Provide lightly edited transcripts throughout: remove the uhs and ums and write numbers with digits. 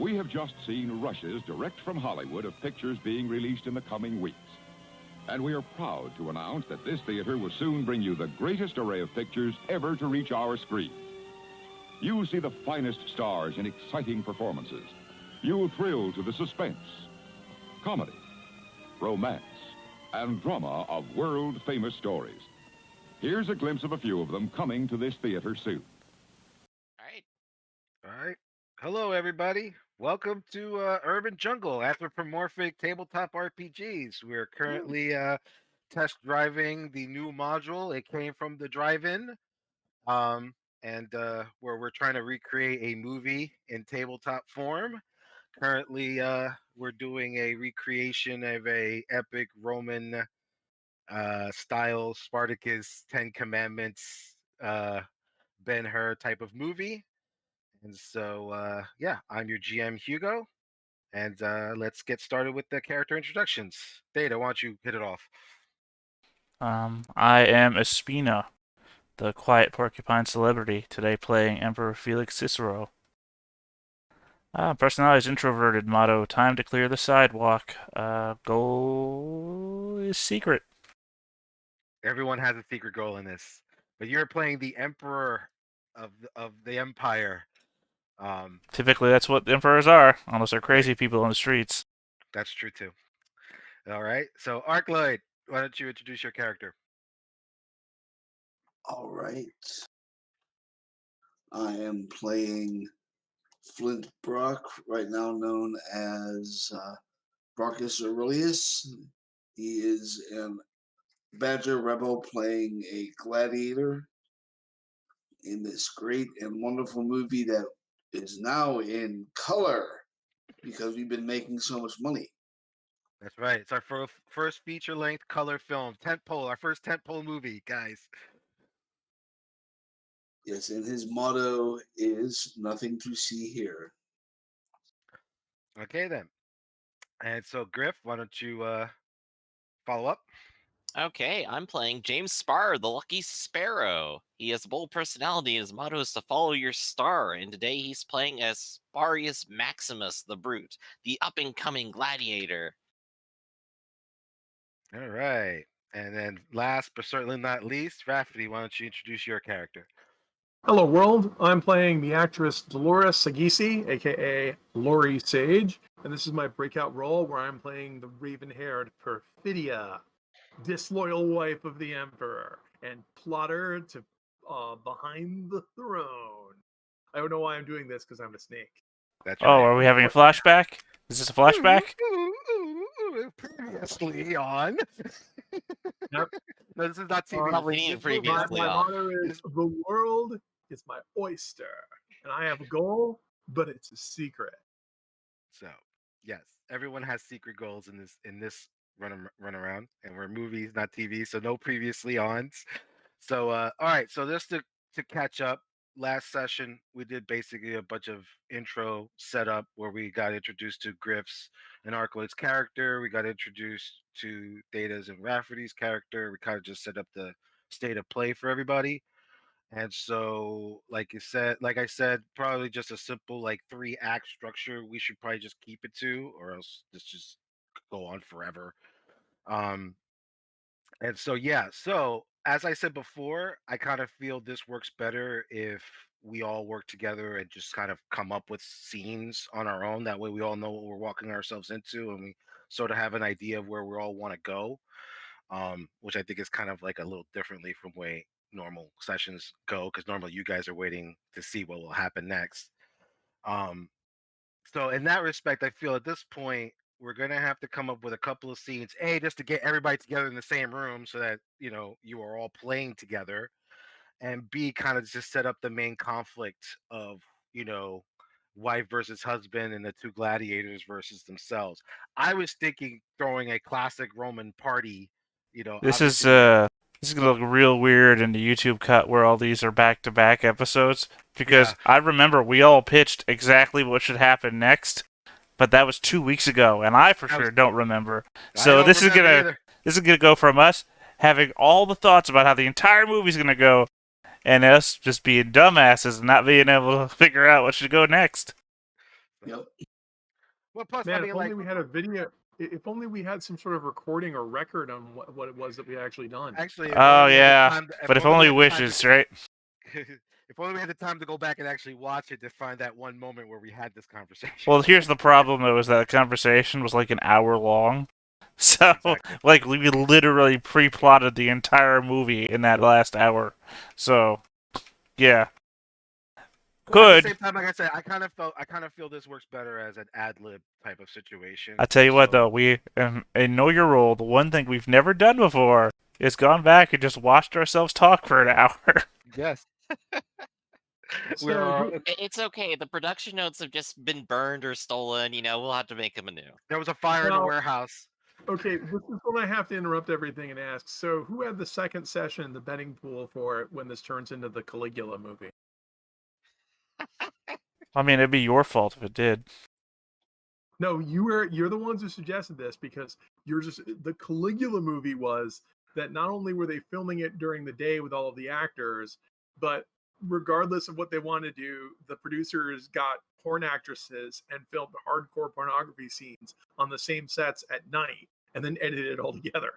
We have just seen rushes direct from Hollywood of pictures being released in the coming weeks. And we are proud to announce that this theater will soon bring you the greatest array of pictures ever to reach our screen. You'll see the finest stars in exciting performances. You'll thrill to the suspense, comedy, romance, and drama of world-famous stories. Here's a glimpse of a few of them coming to this theater soon. All right. Hello, everybody. Welcome to Urban Jungle, anthropomorphic tabletop RPGs. We're currently test driving the new module. It came from the drive-in, um, and where we're trying to recreate a movie in tabletop form. Currently, we're doing a recreation of a epic Roman style Spartacus Ten Commandments Ben Hur type of movie. And so, yeah, I'm your GM Hugo, and let's get started with the character introductions. Data, why don't you hit it off? I am Espina, the quiet porcupine celebrity, today playing Emperor Felix Cicero. Personality is introverted, motto, time to clear the sidewalk. Goal is secret. Everyone has a secret goal in this, but you're playing the Emperor of the Empire. Um, Typically, that's what emperors are, unless they're right, crazy people on the streets. that's true too. All right, so Arcloid, why don't you introduce your character? All right. I am playing Flint Brock, right now known as Brockus Aurelius. He is an Badger Rebel playing a gladiator in this great and wonderful movie that is now in color because we've been making so much money. That's right. It's our first feature-length color film, tentpole, our first tentpole movie, guys. Yes, and his motto is nothing to see here. Okay then. And so, Griff, why don't you follow up? Okay, I'm playing James Spar, the Lucky Sparrow. He has a bold personality and his motto is to follow your star. And today he's playing as Sparius Maximus, the Brute, the up-and-coming gladiator. All right. And then last but certainly not least, Rafferty, why don't you introduce your character? Hello, world. I'm playing the actress Dolores Sagisi, aka Lori Sage, and this is my breakout role where I'm playing the raven-haired Perfidia, disloyal wife of the Emperor, and plotter to behind the throne. I don't know why I'm doing this because I'm a snake. That's Oh, right. are we having a flashback? Is this a flashback? Previously on. Yep. No, this is not TV. Probably This is need movie. previously My on. motto is the world is my oyster, and I have a goal, but it's a secret. So, yes, everyone has secret goals in this run around, and we're movies, not TV, so no previously ons. So, all right. So just to catch up, last session we did basically a bunch of intro setup where we got introduced to Griff's and Arcloid's character. We got introduced to Data's and Rafferty's character. We kind of just set up the state of play for everybody. And so, like I said, probably just a simple like 3 act structure. We should probably just keep it to, or else this just go on forever. Um, and so, yeah, so as I said before, I kind of feel this works better if we all work together and just kind of come up with scenes on our own. That way, we all know what we're walking ourselves into, and we sort of have an idea of where we all want to go. Which I think is kind of like a little differently from way normal sessions go, because normally you guys are waiting to see what will happen next. Um, so in that respect, I feel at this point we're gonna have to come up with a couple of scenes, a just to get everybody together in the same room so that you are all playing together, and b kind of just set up the main conflict of you know wife versus husband and the two gladiators versus themselves. I was thinking throwing a classic Roman party, This is obviously. uh this is gonna look real weird in the YouTube cut where all these are back-to-back episodes because Yeah, I remember we all pitched exactly what should happen next, but that was 2 weeks ago, and I for I was. sure don't remember. I So don't remember either. this is gonna go from us having all the thoughts about how the entire movie's gonna go, and us just being dumbasses and not being able to figure out what should go next. Yep. Well, plus, I Man, mean, if like, only we had a video. If only we had some sort of recording or record on what it was that we actually done. actually, if Oh only we had the yeah, time, but if we only had the time wishes, right? if only we had the time to go back and actually watch it to find that one moment where we had this conversation. Well, here's the problem. It was that conversation was like an hour long, so Exactly. like we literally pre-plotted the entire movie in that last hour. So yeah, Well, at the good. same time, like I said, I kind of feel this works better as an ad lib type of situation. I tell you what, So, though, we in Know Your Role, the one thing we've never done before is gone back and just watched ourselves talk for an hour. yes, we're So who, It's okay. The production notes have just been burned or stolen. We'll have to make them anew. there was a fire in the Well, warehouse. okay, this is when I have to interrupt everything and ask. So who had the second session in the betting pool for it when this turns into the Caligula movie? I mean, it'd be your fault if it did. No, you're the ones who suggested this because you're just the Caligula movie was that not only were they filming it during the day with all of the actors, but regardless of what they want to do, the producers got porn actresses and filmed hardcore pornography scenes on the same sets at night and then edited it all together.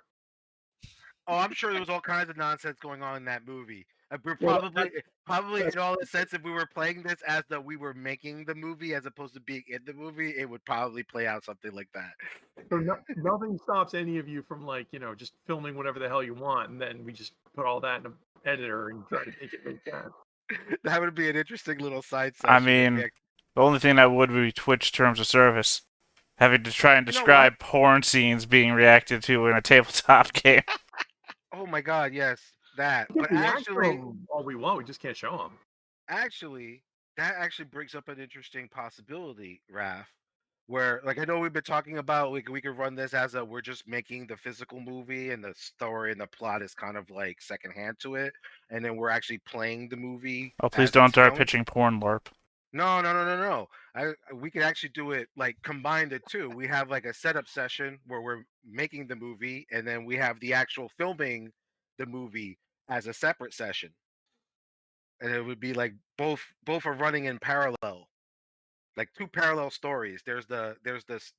Oh, I'm sure there was all kinds of nonsense going on in that movie. We're Well, probably that's- in all the sense, if we were playing this as though we were making the movie as opposed to being in the movie, it would probably play out something like that. So nothing stops any of you from just filming whatever the hell you want, and then we just put all that in an editor and try to make it make sense. That would be an interesting little side I session. If we mean, the only thing that would be Twitch terms of service, having to try and You know describe porn scenes being reacted to in a tabletop game. oh my god, yes, that. We But can react to actually, 'em all we want, we just can't show them. that actually brings up an interesting possibility, Raph. Where, like, I know we've been talking about, like, we could run this as a we're just making the physical movie and the story and the plot is kind of like secondhand to it, and then we're actually playing the movie Oh, please as it's don't start filmed. pitching porn LARP. No. We could actually do it like combine the two. We have like a setup session where we're making the movie, and then we have the actual filming the movie as a separate session, and it would be like both are running in parallel, like two parallel stories.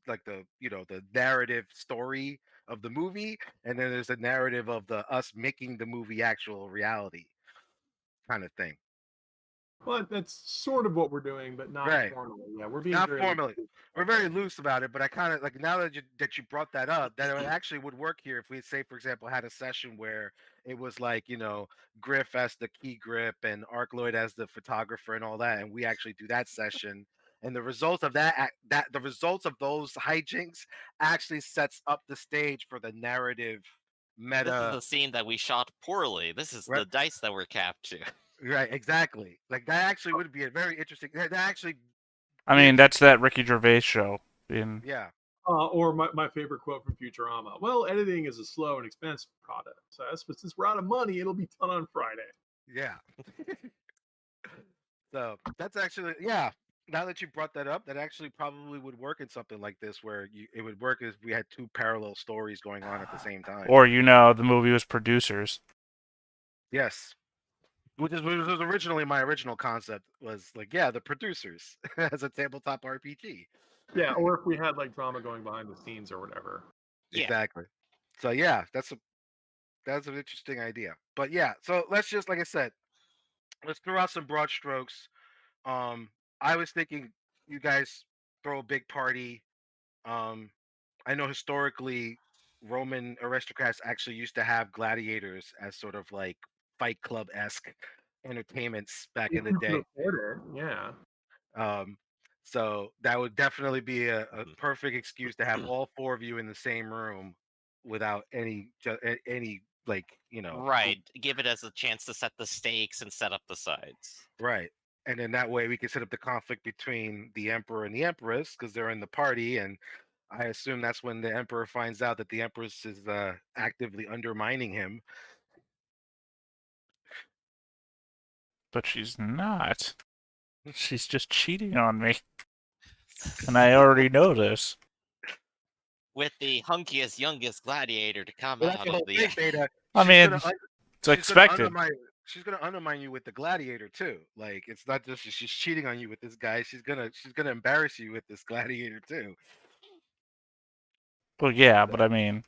Like the narrative story of the movie, and then there's the narrative of the us making the movie actual reality kind of thing. Well, that's sort of what we're doing, but not Right. formally. Yeah, we're being Not very formally. We're very loose about it, but I kind of like now that you brought that up, that it actually would work here if we say, for example, had a session where it was like Griff as the key grip and Arkloyd as the photographer and all that, and we actually do that session, and the results of the results of those hijinks actually sets up the stage for the narrative This is meta. the scene that we shot poorly. This is Right. the dice that were capped to. Right, exactly. Like that actually would be a very interesting. That actually, I mean, gives- that's that Ricky Gervais show. yeah. or my favorite quote from Futurama. Well, editing is a slow and expensive product. So since we're out of money, it'll be done on Friday. Yeah. So that's actually, yeah. Now that you brought that up, that actually probably would work in something like this, where it would work if we had two parallel stories going on at the same time. Or the movie was Producers. Yes, which was originally my original concept, was like, yeah, the Producers as a tabletop RPG. Yeah, or if we had like drama going behind the scenes or whatever. Yeah. Exactly. So yeah, that's an interesting idea. But yeah, so let's just, like I said, let's throw out some broad strokes. I was thinking you guys throw a big party. I know historically Roman aristocrats actually used to have gladiators as sort of like Fight Club esque entertainments back in If the you can day. afford it, yeah. So that would definitely be a Mhm. perfect excuse to have all four of you in the same room without any like Right. Give it as a chance to set the stakes and set up the sides. right. And then that way we can set up the conflict between the emperor and the empress because they're in the party, and I assume that's when the emperor finds out that the empress is actively undermining him. But she's not. She's just cheating on me. And I already know this. With the hunkiest, youngest gladiator to come Well, that's out the of whole the. thing, Beta. I She's mean, gonna it's she's gonna expected. undermine. she's gonna undermine you with the gladiator too. Like it's not just she's cheating on you with this guy. She's gonna embarrass you with this gladiator too. Well, yeah, but I mean,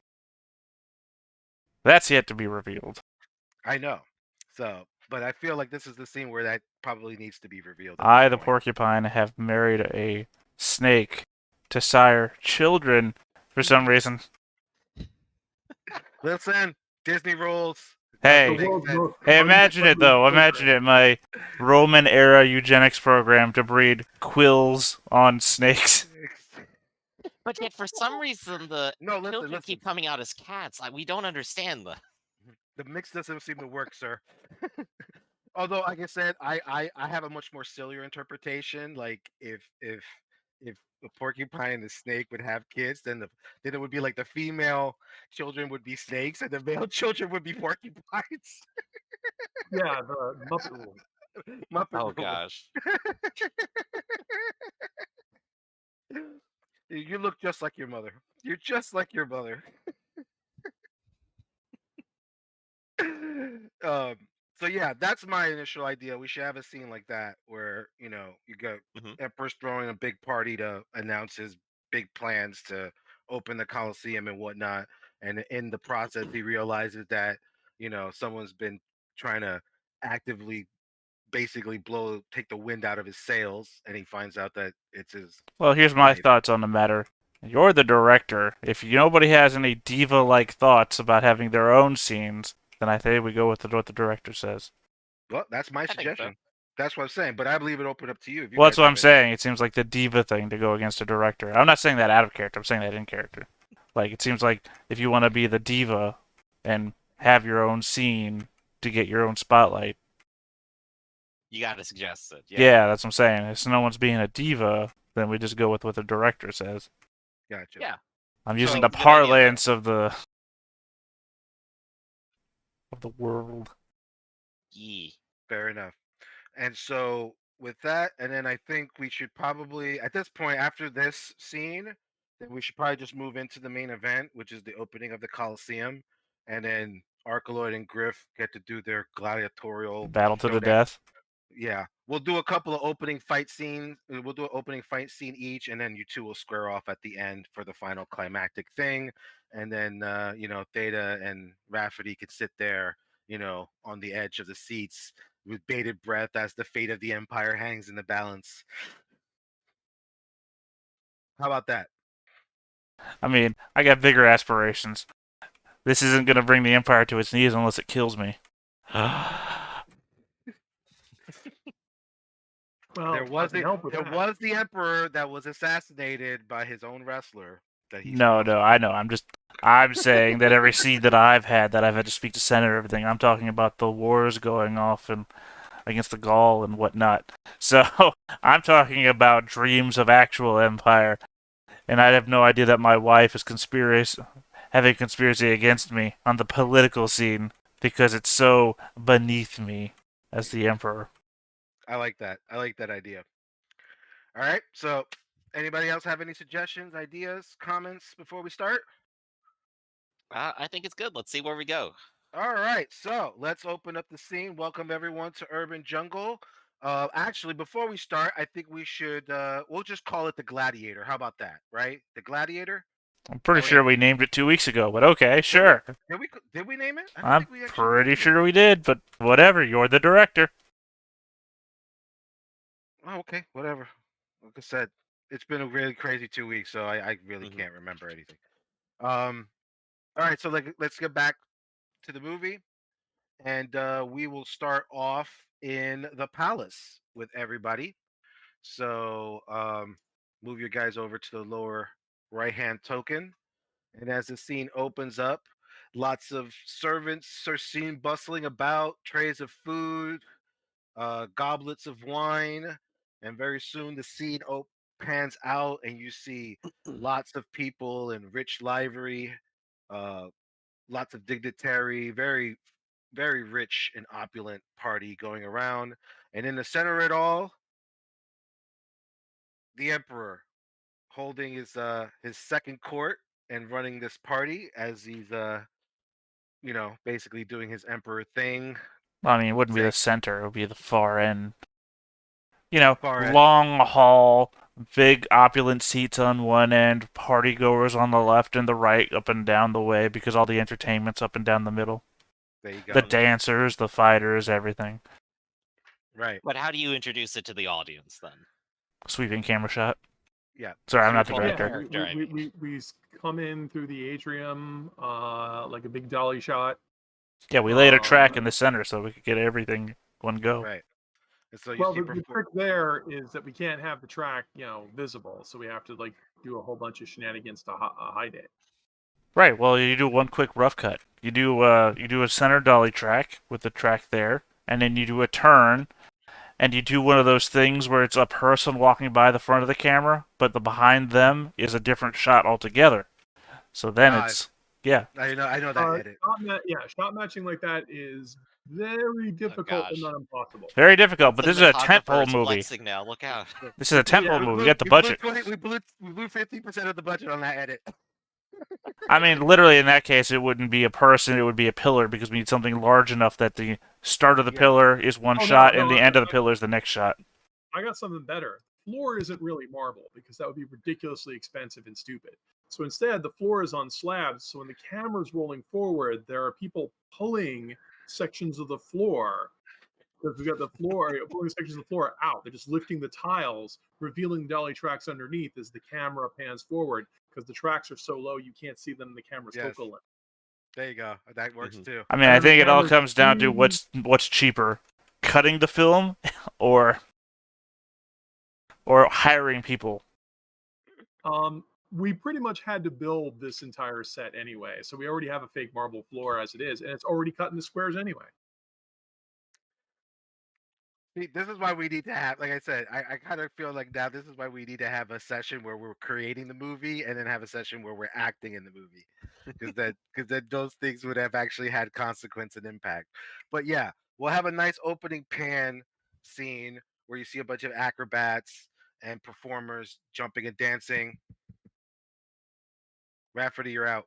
that's yet to be revealed. I know. So, but I feel like this is the scene where that probably needs to be revealed at this I, the point. porcupine, have married a snake to sire children for some reason. Listen, Disney rules. Hey. Doesn't make sense. Hey, imagine it though. Imagine it, my Roman era eugenics program to breed quills on snakes. But yet, for some reason, the No, children listen. keep coming out as cats. We don't understand The mix doesn't seem to work, sir. Although, like I said, I have a much more sillier interpretation. Like if the porcupine and the snake would have kids, then it would be like the female children would be snakes and the male children would be porcupines. Yeah, the Muppet rule. Muppet Oh rule. gosh. You look just like your mother. You're just like your mother. um, so yeah, that's my initial idea. We should have a scene like that where you got Mhm. Emperor's throwing a big party to announce his big plans to open the Coliseum and whatnot, and in the process he realizes that someone's been trying to actively basically take the wind out of his sails, and he finds out that it's his Well, here's my wife. thoughts on the matter. You're the director. If nobody has any diva-like thoughts about having their own scenes, then I think we go with what the director says. Well, that's my I think so. suggestion. That's what I'm saying. But I leave it open up to you. If you Well, that's guys what have I'm any- saying. It seems like the diva thing to go against a director. I'm not saying that out of character. I'm saying that in character. Like, it seems like if you want to be the diva and have your own scene to get your own spotlight. You got to suggest it. Yeah, that's what I'm saying. If no one's being a diva, then we just go with what the director says. Gotcha. Yeah. I'm So- using the It's a good idea, though. parlance of the world. Yee. Fair enough. And so with that, and then I think we should probably at this point after this scene, then we should probably just move into the main event, which is the opening of the Coliseum, and then Arkaloid and Griff get to do their gladiatorial Battle to the showdown. death. Yeah, we'll do a couple of opening fight scenes. We'll do an opening fight scene each, and then you two will square off at the end for the final climactic thing. And then Theta and Rafferty could sit there, on the edge of the seats with bated breath as the fate of the Empire hangs in the balance. How about that? I mean, I got bigger aspirations. This isn't going to bring the Empire to its knees unless it kills me. Well, there was I can help with there that. was the Emperor that was assassinated by his own wrestler. No, I know. I'm saying that every scene that I've had to speak to Senate or everything, I'm talking about the wars going off and against the Gaul and whatnot. So I'm talking about dreams of actual empire, and I have no idea that my wife is having a conspiracy against me on the political scene because it's so beneath me as the emperor. I like that. I like that idea. All right. So, anybody else have any suggestions, ideas, comments before we start? I think it's good. Let's see where we go. All right. So, let's open up the scene. Welcome everyone to Urban Jungle. Actually, before we start, I think we should we'll just call it the Gladiator. How about that? Right? The Gladiator. I'm pretty Okay. sure we named it 2 weeks ago, but okay, sure. Did we name it? I don't I'm think we actually pretty named it. sure we did, but whatever. You're the director. Oh, okay. Whatever. Like I said, it's been a really crazy 2 weeks, so I really Mhm. can't remember anything. All right. So let's get back to the movie. And we will start off in the palace with everybody. So move your guys over to the lower right hand token. And as the scene opens up, lots of servants are seen bustling about, trays of food, goblets of wine. And very soon the scene pans out, and you see lots of people in rich livery, uh, lots of dignitary, very very rich and opulent party going around. And in the center of it all, the emperor holding his second court and running this party as he's basically doing his emperor thing. I mean, it wouldn't be Say- the center; it would be the far end. You know, Far end. long hall, big opulent seats on one end, party goers on the left and the right, up and down the way, because all the entertainment's up and down the middle. There you The go. dancers, the fighters, everything. Right. But how do you introduce it to the audience then? Sweeping camera shot. Yeah. Sorry, I'm not the Sweep Well, director. yeah. Character, I mean. We come in through the atrium, like a big dolly shot. Yeah, we laid a Um, track in the center so we could get everything one go. Right. And so you Well, see the trick there is that we can't have the track, visible, so we have to like do a whole bunch of shenanigans to hide it. Right. Well, you do one quick rough cut. You do a center dolly track with the track there, and then you do a turn, and you do one of those things where it's a person walking by the front of the camera, but the behind them is a different shot altogether. So then it's yeah. I know that edit. Shot matching like that is very difficult and gosh. not impossible. Very difficult, but this is a tentpole Cinematographer's movie. flexing now. Look out. This is a tentpole movie. We got the budget. We blew 50% of the budget on that edit. I mean, literally, in that case, it wouldn't be a person; it would be a pillar because we need something large enough that the start of the Yeah. pillar is one Oh, no, shot no, and the end of the pillar is the next shot. I got something better. Floor isn't really marble because that would be ridiculously expensive and stupid. So instead, the floor is on slabs. So when the camera's rolling forward, there are people pulling sections of the floor. Because we've got the floor, pulling sections of the floor out. They're just lifting the tiles, revealing dolly tracks underneath as the camera pans forward. Because the tracks are so low, you can't see them in the camera's Yes. focal length. There you go. That works too. I mean, I And the think it all camera's comes down to really- what's cheaper, cutting the film or hiring people. We pretty much had to build this entire set anyway. So we already have a fake marble floor as it is, and it's already cut into squares anyway. See, this is why we need to have, like I said, I kind of feel like now this is why we need to have a session where we're creating the movie and then have a session where we're acting in the movie. Because then those things would have actually had consequence and impact. But yeah, we'll have a nice opening pan scene where you see a bunch of acrobats and performers jumping and dancing. Rafferty, you're out.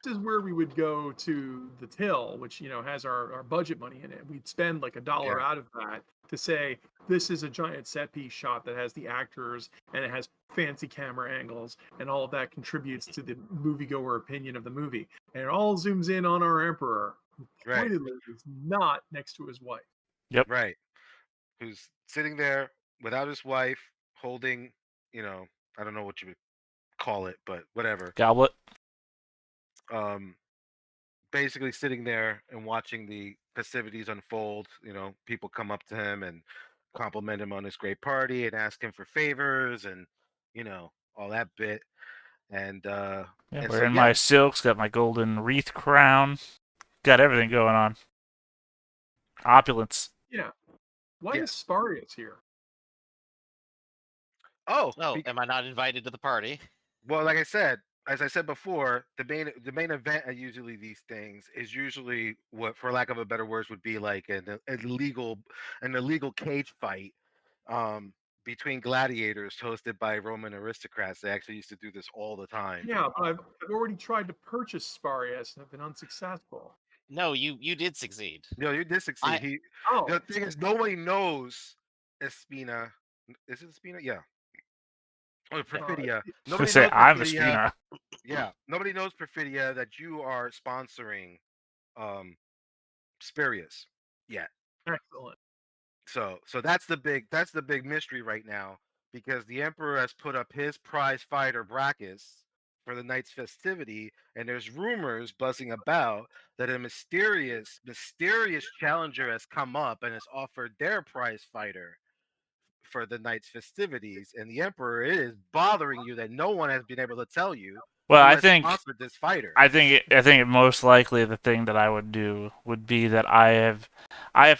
This is where we would go to the till, which has our budget money in it. We'd spend like $1 out of that to say this is a giant set piece shot that has the actors and it has fancy camera angles, and all of that contributes to the moviegoer opinion of the movie. And it all zooms in on our emperor, who Right. pointedly is not next to his wife. Right. Who's sitting there without his wife, holding, I don't know what you would call it, but whatever. Goblet. Basically sitting there and watching the festivities unfold. People come up to him and compliment him on his great party and ask him for favors and all that bit. And Yeah, and we're so in my silks, got my golden wreath crown, got everything going on. Opulence. Yeah. Why Yeah. is Sparius here? Oh, Am I not invited to the party? well, like as I said before, the main event at usually these things is usually what, for lack of a better words, would be like an illegal cage fight between gladiators hosted by Roman aristocrats. They actually used to do this all the time. Yeah, but I've already tried to purchase Sparius and have been unsuccessful. No, you did succeed. No, you did succeed. Oh, The thing is, nobody knows Espina. Is it Espina? Yeah. Oh, Perfidia. Nobody Say knows I'm a Perfidia. spina. Yeah, nobody knows Perfidia that you are sponsoring Spurious yet. excellent. So that's the big mystery right now, because the Emperor has put up his prize fighter Brachus for the night's festivity, and there's rumors buzzing about that a mysterious challenger has come up and has offered their prize fighter for the night's festivities, and the Emperor, it is bothering you that no one has been able to tell you Well, who I has think sponsored this fighter. I think it most likely the thing that I would do would be that I have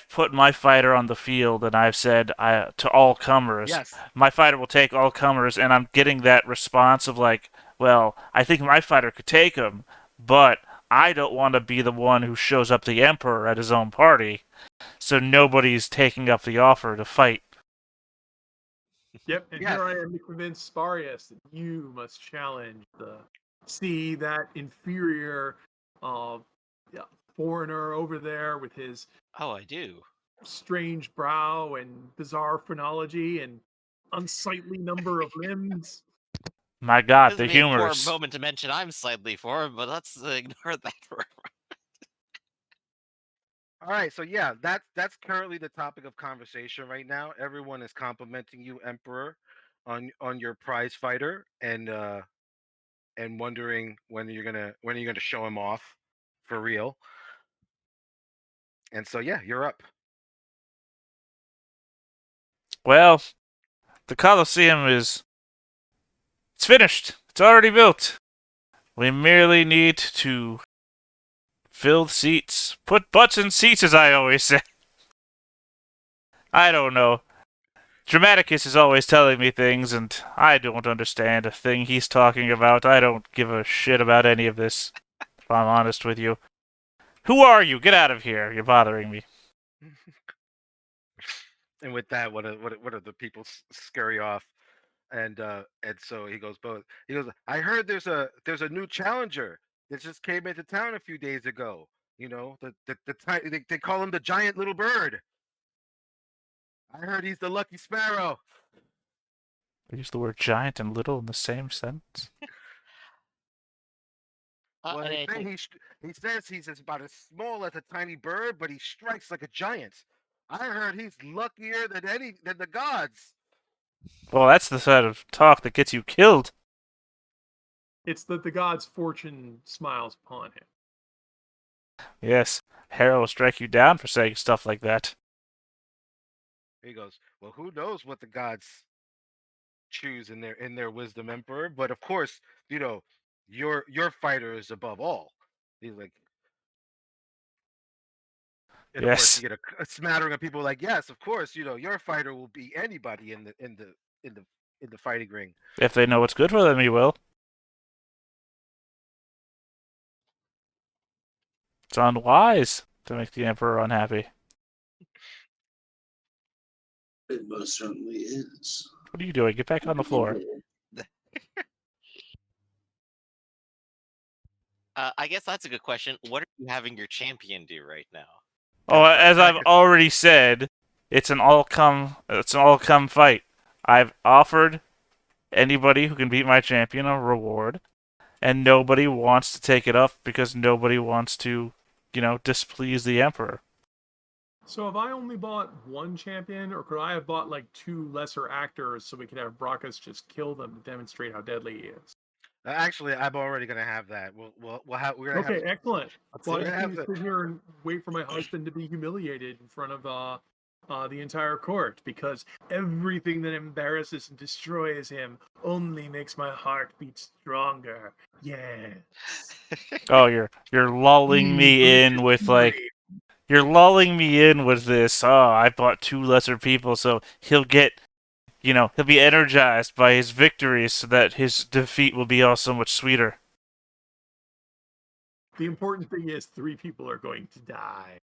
put my fighter on the field and I've said to all comers, Yes. my fighter will take all comers, and I'm getting that response of like, well, I think my fighter could take him, but I don't want to be the one who shows up the Emperor at his own party, so nobody's taking up the offer to fight. Yep, and Yes. here I am to convince Sparius that you must challenge that inferior foreigner over there with his Oh, I do. strange brow and bizarre phrenology and unsightly number of limbs. My God, This the would be a poor humors. moment to mention I'm slightly forward, but let's ignore that for. All right, so yeah, that's currently the topic of conversation right now. Everyone is complimenting you, Emperor, on your prize fighter, and wondering when you're gonna show him off for real. And so yeah, you're up. Well, the Colosseum it's finished. It's already built. We merely need to fill the seats. Put butts in seats, as I always say. I don't know. Dramaticus is always telling me things, and I don't understand a thing he's talking about. I don't give a shit about any of this, if I'm honest with you. Who are you? Get out of here. You're bothering me. And with that, what are the people scurry off, and so he goes, both. He goes, I heard there's a new challenger that just came into town a few days ago. You know, they call him the giant little bird. I heard he's the lucky sparrow. I use the word giant and little in the same sentence. Well, And they I say think he says he's about as small as a tiny bird, but he strikes like a giant. I heard he's luckier than the gods. Well, that's the sort of talk that gets you killed. It's that the god's fortune smiles upon him. Yes, Hera will strike you down for saying stuff like that. He goes, well, who knows what the gods choose in their wisdom, Emperor? But of course, you know, your fighter is above all. He's like, and of course, you Yes, get a smattering of people like, yes, of course, your fighter will beat anybody in the fighting ring. if they know what's good for them, he will. It's unwise to make the Emperor unhappy. It most certainly is. What are you doing? Get back on the floor. I guess that's a good question. What are you having your champion do right now? Oh, as I've Practice. already said, it's an all-come fight. I've offered anybody who can beat my champion a reward, and nobody wants to take it up because nobody wants to, displease the Emperor. So have I only bought one champion, or could I have bought like two lesser actors so we could have Brockus just kill them to demonstrate how deadly he is? Actually, I'm already gonna have that. We're gonna have. Okay, excellent. Let's Well, see I We're it. just gonna have need to the. sit here and wait for my husband to be humiliated in front of the entire court, because everything that embarrasses and destroys him only makes my heart beat stronger. Yes. Oh, you're lulling me in with you're lulling me in with this. Oh, I bought two lesser people, so he'll be energized by his victories, so that his defeat will be all so much sweeter. The important thing is 3 people are going to die.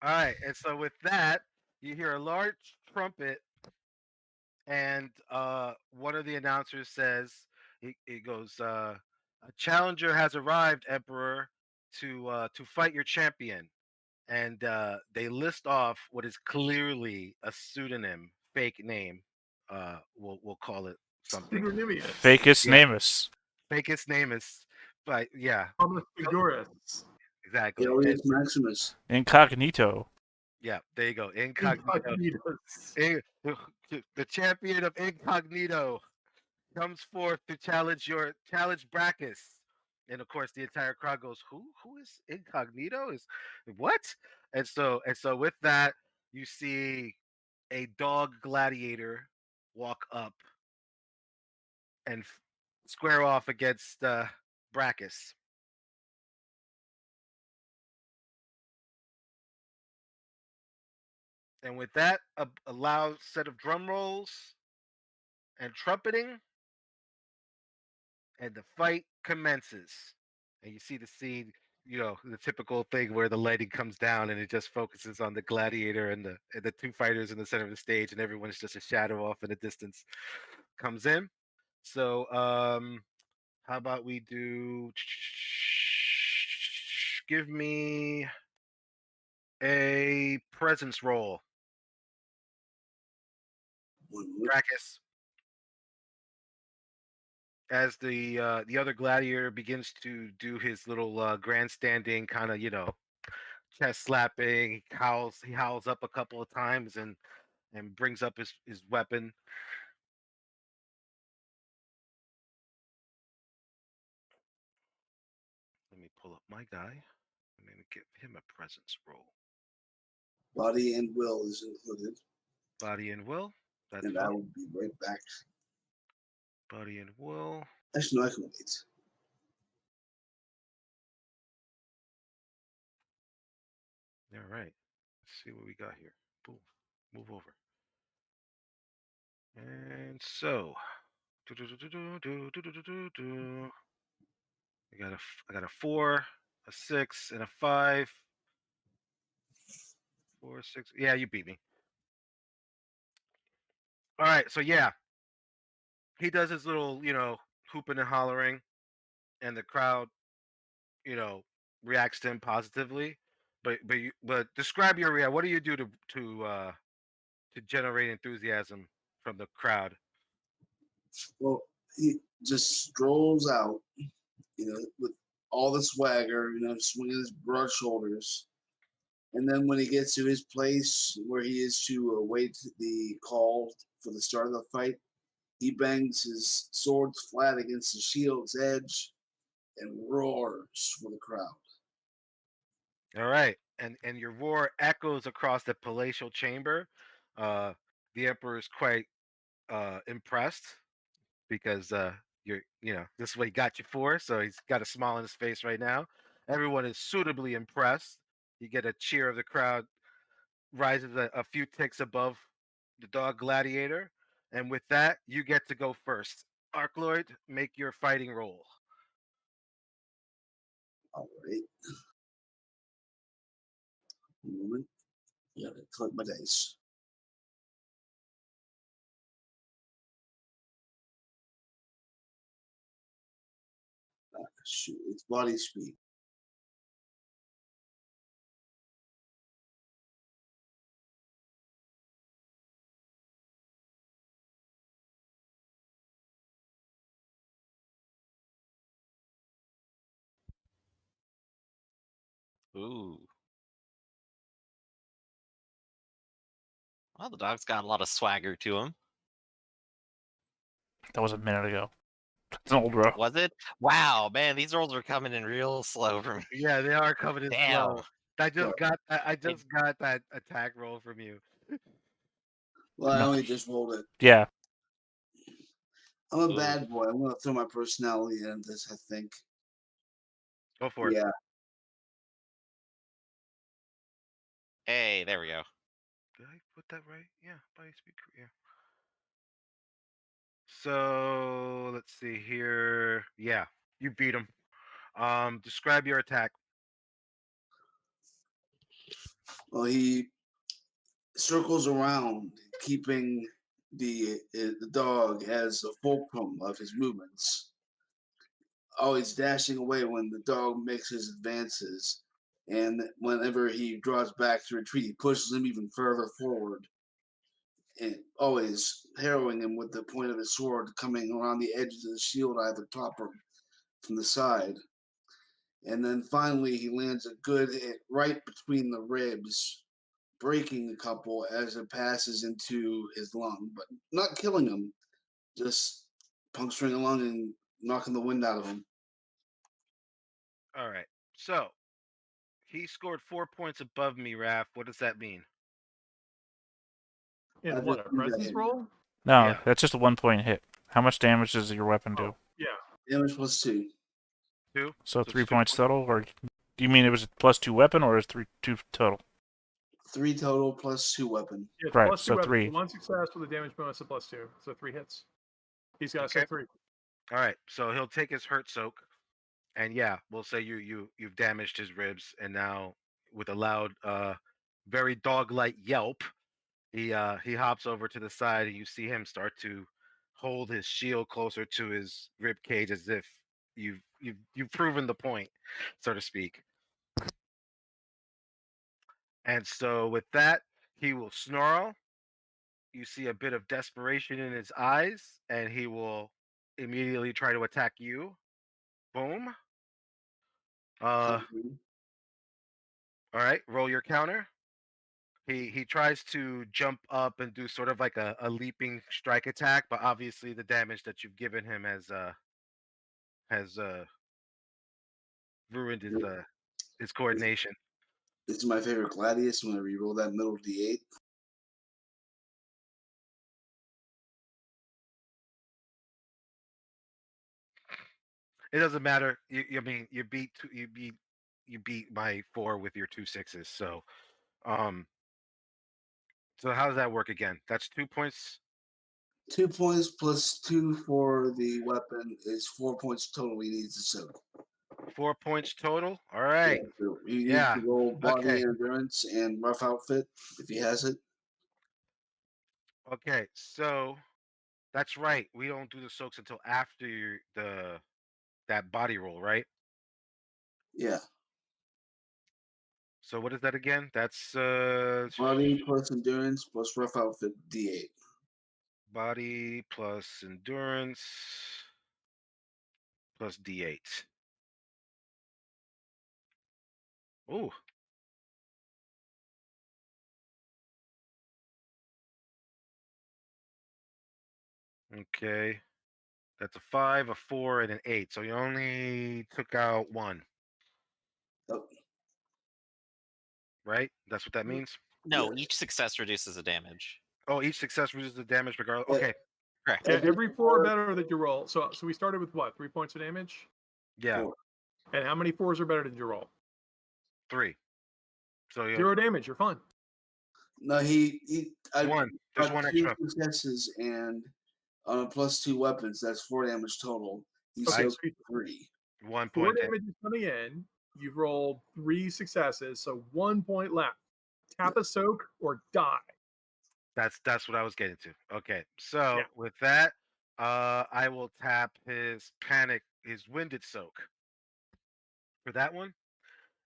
All right, and so with that, you hear a large trumpet, and one of the announcers says, he goes, a challenger has arrived, Emperor, to fight your champion. And they list off what is clearly a pseudonym, fake name. We'll call it something. Pseudonymous. Facus Yeah, namus. fakest name is, but yeah, Thomas Figuris. exactly. And Alias Maximus. Incognito. yeah, there you go. Incognito. Incognitus. The champion of Incognito comes forth to challenge Brackus. And of course, the entire crowd goes, "Who is Incognito? Is what?" And so with that, you see a dog gladiator walk up and square off against Brackus. And with that, a loud set of drum rolls and trumpeting, and the fight commences. And you see the scene, the typical thing where the lighting comes down and it just focuses on the gladiator and the two fighters in the center of the stage, and everyone's just a shadow off in the distance. Comes in. So how about we do give me a presence roll. Brachus. As the other gladiator begins to do his little grandstanding kind of, chest slapping, he howls up a couple of times and brings up his weapon. Let me pull up my guy. Let me give him a presence roll. Body and will is included. Body and will. That's and fine. I will be right back. Body and will. Actually, no, I can wait. All right. Let's see what we got here. Boom. Move over. And so, I got a 4, a 6, and a 5. 4, 6. Yeah, you beat me. All right. So yeah, he does his little, hooping and hollering, and the crowd, you know, reacts to him positively. But describe your reaction. What do you do to generate enthusiasm from the crowd? Well, he just strolls out, with all the swagger, swinging his broad shoulders. And then when he gets to his place where he is to await the call for the start of the fight, he bangs his swords flat against the shield's edge and roars for the crowd. All right, and your roar echoes across the palatial chamber. Uh, the emperor is quite impressed because this is what he got you for. So he's got a smile on his face right now. Everyone is suitably impressed. You get a cheer of the crowd, rises a few ticks above the dog gladiator, and with that, you get to go first. Arcloid, make your fighting roll. All right. One moment. Yeah, collect my dice. Shoot, it's body speed. Ooh. Well, the dog's got a lot of swagger to him. That was a minute ago. It's an old roll. Was it? Wow, man, these rolls are coming in real slow for me. Yeah, they are coming in Damn. slow. I just got that attack roll from you. Well, I No. only just rolled it. Yeah. I'm a Ooh. bad boy. I'm going to throw my personality into this, I think. Go for it. Yeah. Hey, there we go. Did I put that right? Yeah, body speed. Yeah. So let's see here. Yeah, you beat him. Describe your attack. Well, he circles around, keeping the dog as a fulcrum of his movements, always dashing away when the dog makes his advances. And whenever he draws back to retreat, he pushes him even further forward, and always harrowing him with the point of his sword coming around the edges of the shield, either top or from the side. And then finally, he lands a good hit right between the ribs, breaking a couple as it passes into his lung, but not killing him, just puncturing the lung and knocking the wind out of him. All right. So he scored 4 points above me, Raph. What does that mean? In I what, just a need that presence hit. roll? No, Yeah. that's just a 1 point hit. How much damage does your weapon do? Oh, yeah. Damage plus 2. 2. So it's 3 2 points total, or do you mean it was a +2 weapon, or is 2 total? 3 total plus 2 weapon. Yeah, it's Right, plus 2 so weapons. 3. 1 success with a damage bonus of +2. So 3 hits. He's got to Okay. say 3. All right. So he'll take his hurt soak, and yeah, we'll say you've damaged his ribs, and now with a loud, very dog-like yelp, he hops over to the side, and you see him start to hold his shield closer to his rib cage as if you've proven the point, so to speak. And so with that, he will snarl. You see a bit of desperation in his eyes, and he will immediately try to attack you. Boom. Uh, Okay. all right, roll your counter. He tries to jump up and do sort of like a leaping strike attack, but obviously the damage that you've given him has ruined his This, coordination. this is my favorite Gladius. Whenever you roll that middle D8, It doesn't matter. I mean, you beat my 4 with your 2 6s. Um, so how does that work again? That's 2 points. 2 points plus 2 for the weapon is 4 points total. He needs to soak. 4 points total. All Yeah, right. so he needs Yeah. to roll body Okay. endurance and rough outfit if he has it. Okay. So that's right. We don't do the soaks until after the that body roll, right? Yeah, So what is that again? That's body plus endurance plus rough outfit D8. body plus endurance plus D8. Ooh. Okay. That's a 5, a 4, and an 8. So you only took out 1, Oh, right? That's what that means. No, yes. each success reduces the damage. Oh, each success reduces the damage regardless. Yeah, Okay. Correct. Yeah, every every 4 or 4, better that you roll. So we started with what? 3 points of damage. Yeah. 4. And how many 4s or better did you roll? 3. So you 0 damage. You're fine. No, I 1. There's got 1 2 extra. successes and on a plus 2 weapons, that's 4 damage total. He Okay, I so soaked 3. 1 4 point. damage is coming in. You've rolled 3 successes, so 1 point left. Tap a soak or die. That's what I was getting to. Okay. Yeah. So with that, I will tap his winded soak for that one.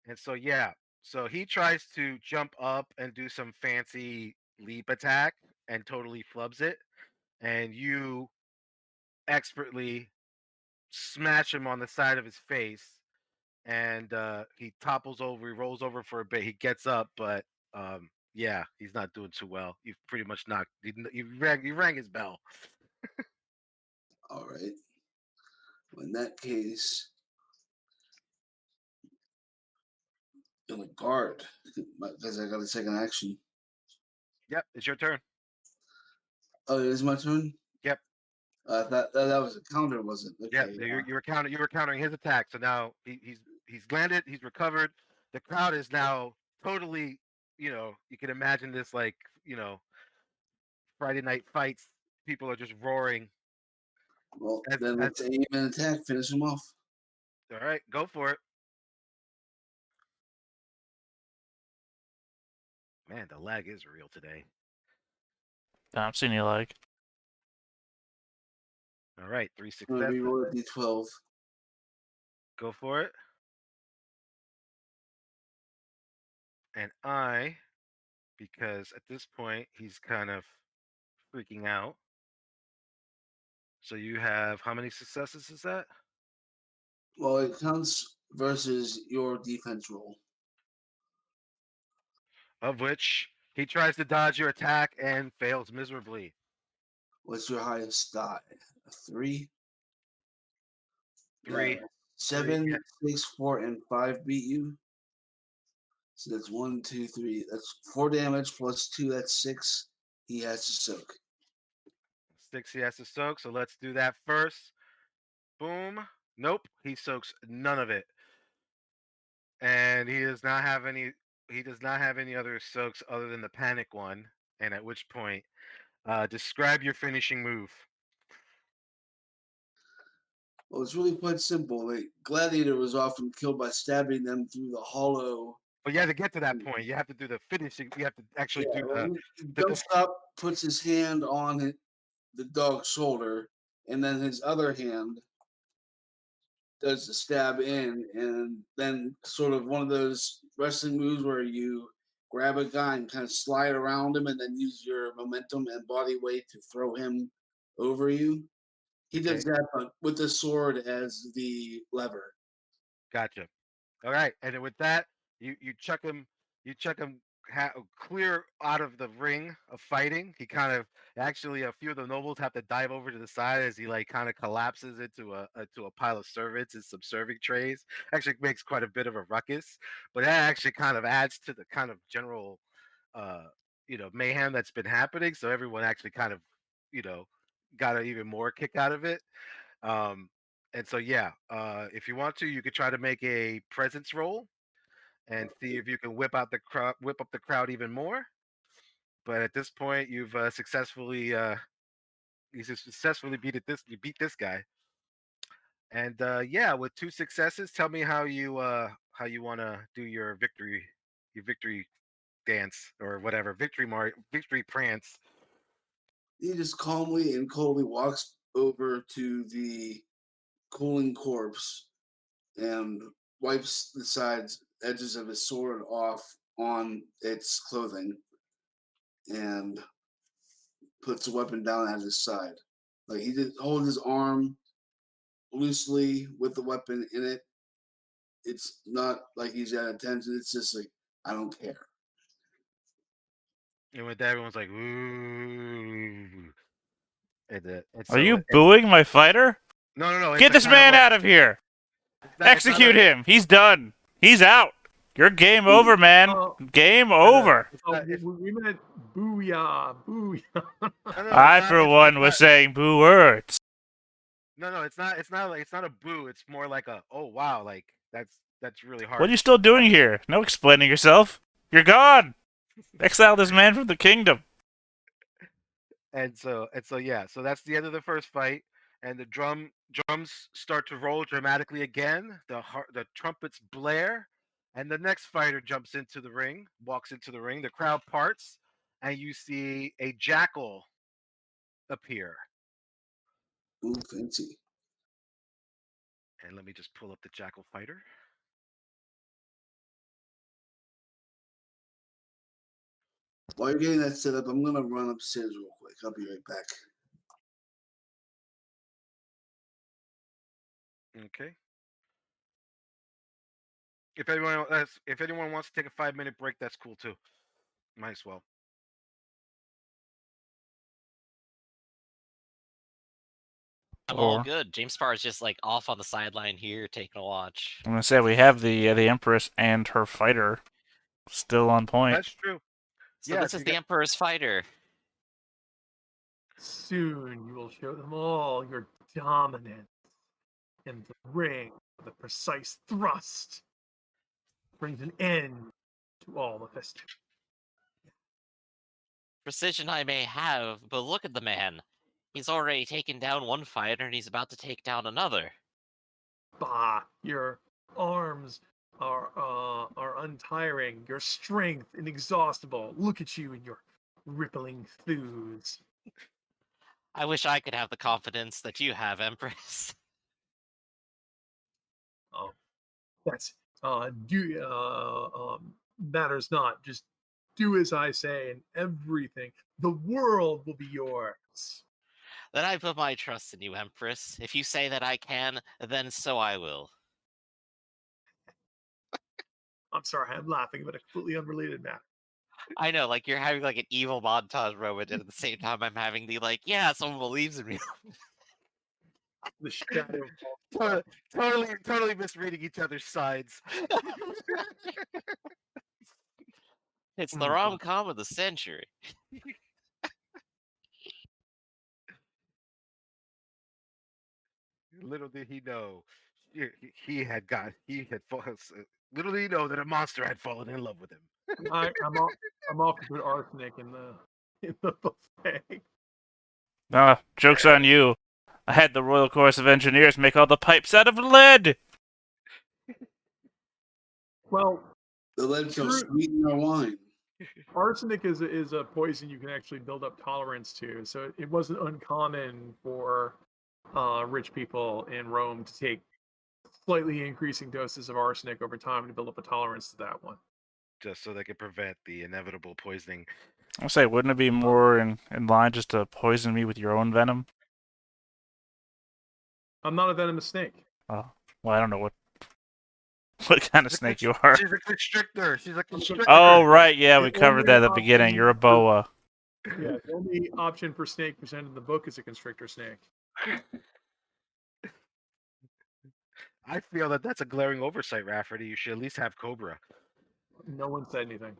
And so yeah, so he tries to jump up and do some fancy leap attack and totally flubs it, and you expertly smash him on the side of his face, and he topples over. He rolls over for a bit. He gets up, but yeah, he's not doing too well. You've pretty much knocked. You rang his bell. All right. Well, in that case, in the guard, because I got a second action. Yep, it's your turn. Oh, it is my turn? Yep, That was a counter, was it? yep. Okay. You were countering his attack. So now he's landed. He's recovered. The crowd is now totally. You can imagine this like Friday night fights. People are just roaring. Well, As, then as let's aim and attack, finish him off. all right, go for it. Man, the lag is real today. I'm seeing you like. All right, 3 I'm going to successes. reroll a D12. Go for it. And because at this point he's kind of freaking out. So you have how many successes is that? Well, it counts versus your defense roll. Of which he tries to dodge your attack and fails miserably. What's your highest die? A 3? Three, 3. 7, 6, 4, and 5 beat you. So that's 1, 2, 3. That's 4 damage plus 2. That's 6. He has to soak. 6 he has to soak. So let's do that first. Boom. Nope. He soaks none of it. And he does not have any. He does not have any other soaks other than the panic one. And at which point, describe your finishing move. Well, it's really quite simple. The gladiator was often killed by stabbing them through the hollow. But you have to get to that point. You have to do the finishing. You have to actually Yeah, do well, he the jumps up, puts his hand on the dog's shoulder, and then his other hand does the stab in, and then sort of one of those wrestling moves where you grab a guy and kind of slide around him and then use your momentum and body weight to throw him over you. He does that, but with the sword as the lever. Gotcha. All right, and then with that, you chuck him clear out of the ring of fighting. He kind of actually a few of the nobles have to dive over to the side as he like kind of collapses into a pile of servants and some serving trays. Actually makes quite a bit of a ruckus, but that actually kind of adds to the kind of general, uh, mayhem that's been happening. So everyone actually kind of, you know, got an even more kick out of it. Um, and so yeah, if you want to, you could try to make a presence roll and see if you can whip up the crowd even more. But at this point, you successfully you beat this guy. And yeah, with 2 successes, tell me how you want to do your victory dance or whatever victory prance. He just calmly and coldly walks over to the cooling corpse and wipes the edges of his sword off on its clothing and puts the weapon down at his side. Like he just holds his arm loosely with the weapon in it. It's not like he's at attention. It's just like, I don't care. And with that, everyone's like, ooh. And Are so, you booing my fighter? no. It's Get a this kind of man a, out of here! it's not Execute him! He's done! He's out! You're game over, man! Game over! it's Oh, not, it's, we meant booyah, booyah. no, I, for one, was saying boo words. no, it's not. It's not a boo. It's more like a oh wow, like that's really hard. What are you still doing here? No explaining yourself. You're gone! Exile this man from the kingdom. And so yeah, so that's the end of the first fight, and the drums start to roll dramatically again. The trumpets blare, and the next fighter walks into the ring. The crowd parts, and you see a jackal appear. Ooh, fancy. And let me just pull up the jackal fighter. While you're getting that set up, I'm going to run upstairs real quick. I'll be right back. Okay. If anyone wants to take a 5-minute break, that's cool too. Might as well. I'm all Or, good. James Spar is just like off on the sideline here, taking a watch. I'm gonna say we have the Empress and her fighter still on point. That's true. So Yeah, this is the Emperor's fighter. Soon you will show them all your dominance in the ring. The precise thrust brings an end to all the history. Precision I may have, but look at the man. He's already taken down one fighter and he's about to take down another. Bah, your arms are untiring, your strength inexhaustible. Look at you and your rippling thews. I wish I could have the confidence that you have, Empress. Oh, that's matters not. Just do as I say, and everything, the world will be yours. Then I put my trust in you, Empress. If you say that I can, then so I will. I'm sorry, I'm laughing about a completely unrelated matter. I know, like you're having like an evil montage moment, and at the same time I'm having the like, yeah, someone believes in me. The shadow. totally misreading each other's sides. It's the rom-com of the century. Little did he know, he had fallen. Little did he know that a monster had fallen in love with him. I'm off to put arsenic in the buffet. Joke's on you. I had the Royal Chorus of Engineers make all the pipes out of lead! Well, The lead shall sweeten our wine. arsenic is a poison you can actually build up tolerance to. So it wasn't uncommon for rich people in Rome to take slightly increasing doses of arsenic over time to build up a tolerance to that one. just so they can prevent the inevitable poisoning. I'll say, wouldn't it be more in line just to poison me with your own venom? I'm not a venomous snake. Oh, well, I don't know what kind of snake you are. She's a constrictor. She's a constrictor. Oh, right, yeah, we The covered that at the only beginning. You're a option for- boa. Yeah, the only option for snake presented in the book is a constrictor snake. I feel that that's a glaring oversight, Rafferty. You should at least have Cobra. No one said anything.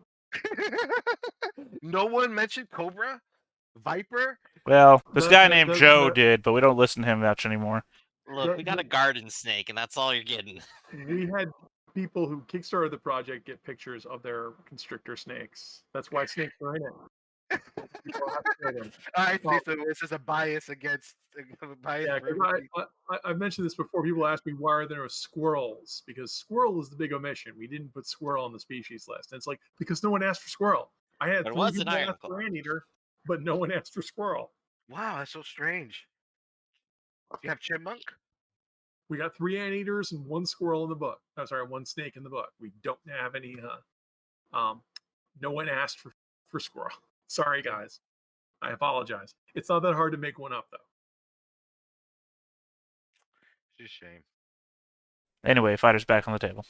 No one mentioned Cobra? Viper? Well, this guy The- named the- Joe the- did, but we don't listen to him much anymore. Look, we got a garden snake, and that's all you're getting. We had people who kickstarted the project get pictures of their constrictor snakes. That's why snakes are in it. People have to say them. I see. Well- So this is a bias against a bias. Yeah, for 'cause everybody. I've mentioned this before. People ask me why are there no squirrels? Because squirrel is the big omission. We didn't put squirrel on the species list. And it's like because no one asked for squirrel. I had There 3 was an people iron ask claw. for anteater, but no one asked for squirrel. Wow, that's so strange. You have chipmunk? We got 3 anteaters and 1 squirrel in the book. I'm sorry, 1 snake in the book. We don't have any. No one asked for squirrel. Sorry, guys. I apologize. It's not that hard to make one up, though. It's a shame. Anyway, fighter's back on the table.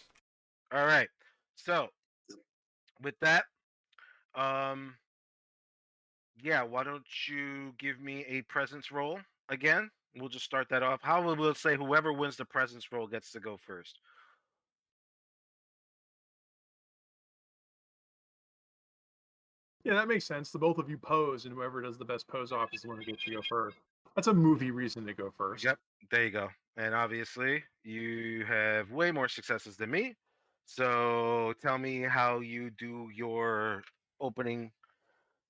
All right. So with that, yeah, why don't you give me a presence roll again? We'll just start that off. How will we'll say whoever wins the presence roll gets to go first. Yeah, that makes sense. The both of you pose, and whoever does the best pose off is the one who gets to go first. That's a movie reason to go first. Yep, there you go. And obviously, you have way more successes than me. So tell me how you do your opening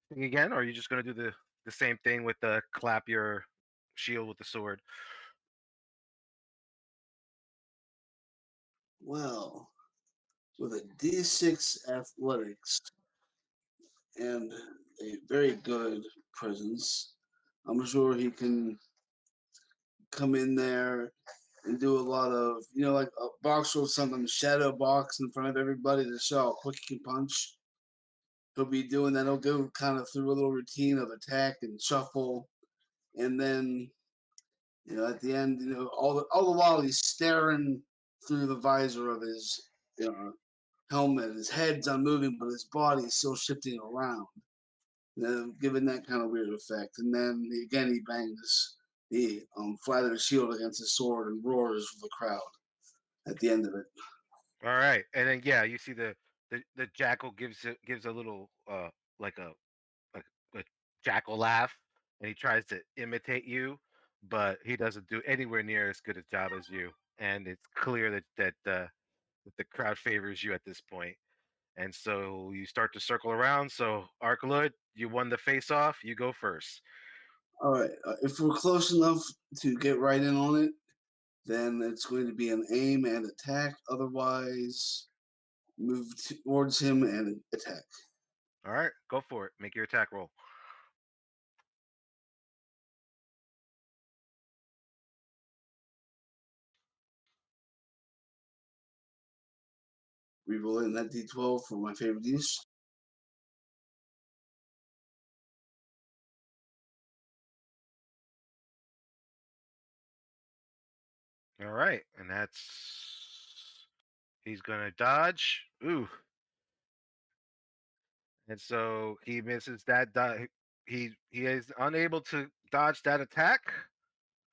thing again, or are you just gonna do the same thing with the clap your shield with the sword? Well, with a D6 athletics and a very good presence, I'm sure he can come in there and do a lot of, like a boxer or something, shadow box in front of everybody to show how quick he can punch. He'll be doing that. He'll go kind of through a little routine of attack and shuffle, and then at the end, all the while he's staring through the visor of his helmet. His head's unmoving, but his body's still shifting around, giving that kind of weird effect. And then again, he bangs the flat of his shield against his sword and roars for the crowd at the end of it. All right, and then yeah, you see the jackal gives a little like like a jackal laugh, and he tries to imitate you, but he doesn't do anywhere near as good a job as you. And it's clear that the crowd favors you at this point. And so you start to circle around. So Arkaloid, you won the face off. You go first. All right, if we're close enough to get right in on it, then it's going to be an aim and attack. Otherwise, move towards him and attack. All right, go for it. Make your attack roll. Rerolling that D12 for my favorite dish. All right, and that's he's gonna dodge. Ooh, and so he misses that. He is unable to dodge that attack.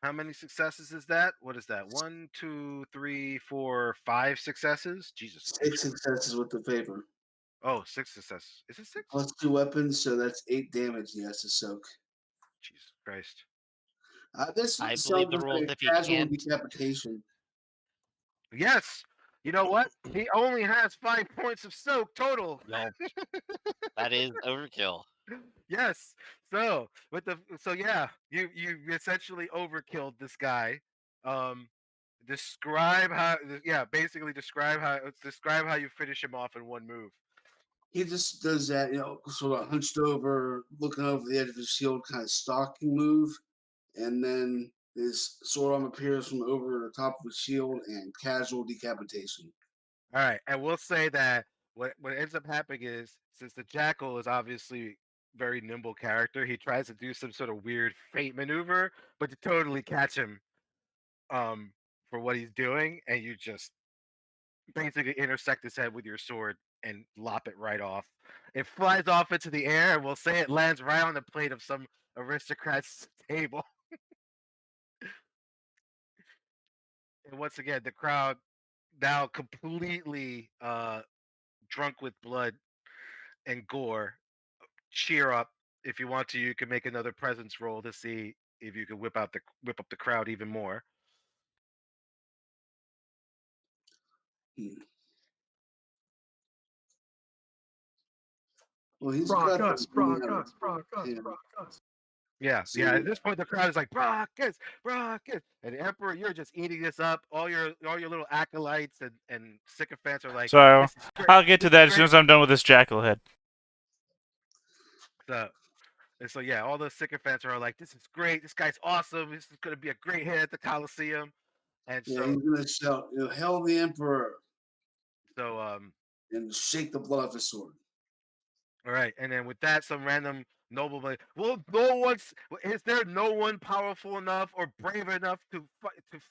How many successes is that? What is that? 1, 2, 3, 4, 5 successes. Jesus. 6 successes with the favor. Oh, 6 successes. Is it 6? Plus 2 weapons, so that's 8 damage he has to soak. Jesus Christ. This I sounds believe the like rules a if you casual can't. decapitation. Yes. You know what? He only has 5 points of soak total. No, that is overkill. Yes. So yeah, you essentially overkilled this guy. Describe how basically describe how you finish him off in one move. He just does that, sort of hunched over, looking over the edge of his shield, kind of stalking move, and then his sword arm appears from over the top of his shield and casual decapitation. All right, and we'll say that what ends up happening is, since the jackal is obviously very nimble character, he tries to do some sort of weird fate maneuver, but you totally catch him um for what he's doing, and you just basically intersect his head with your sword and lop it right off. It flies off into the air, and we'll say it lands right on the plate of some aristocrat's table. And once again, the crowd, now completely drunk with blood and gore, cheer up. If you want to, you can make another presence roll to see if you can whip up the crowd even more. Hmm. Well, he's Brock got the us, Brock money us, Brock us, on hand. Brock us. Yeah, So yeah. At this point, the crowd is like, "Brockets, Brockets," and the Emperor, you're just eating this up. All your little acolytes and sycophants are like, So "This is great. I'll get to This is that as soon great." as I'm done with this jackal head. So, and so yeah, all the sycophants are like, "This is great. This guy's awesome. This is gonna be a great hit at the Coliseum." And yeah, he's gonna shout, "Hail the Emperor!" so and shake the blood off his sword. all right, and then with that, some random nobleman. Well, no one's. Is there no one powerful enough or brave enough to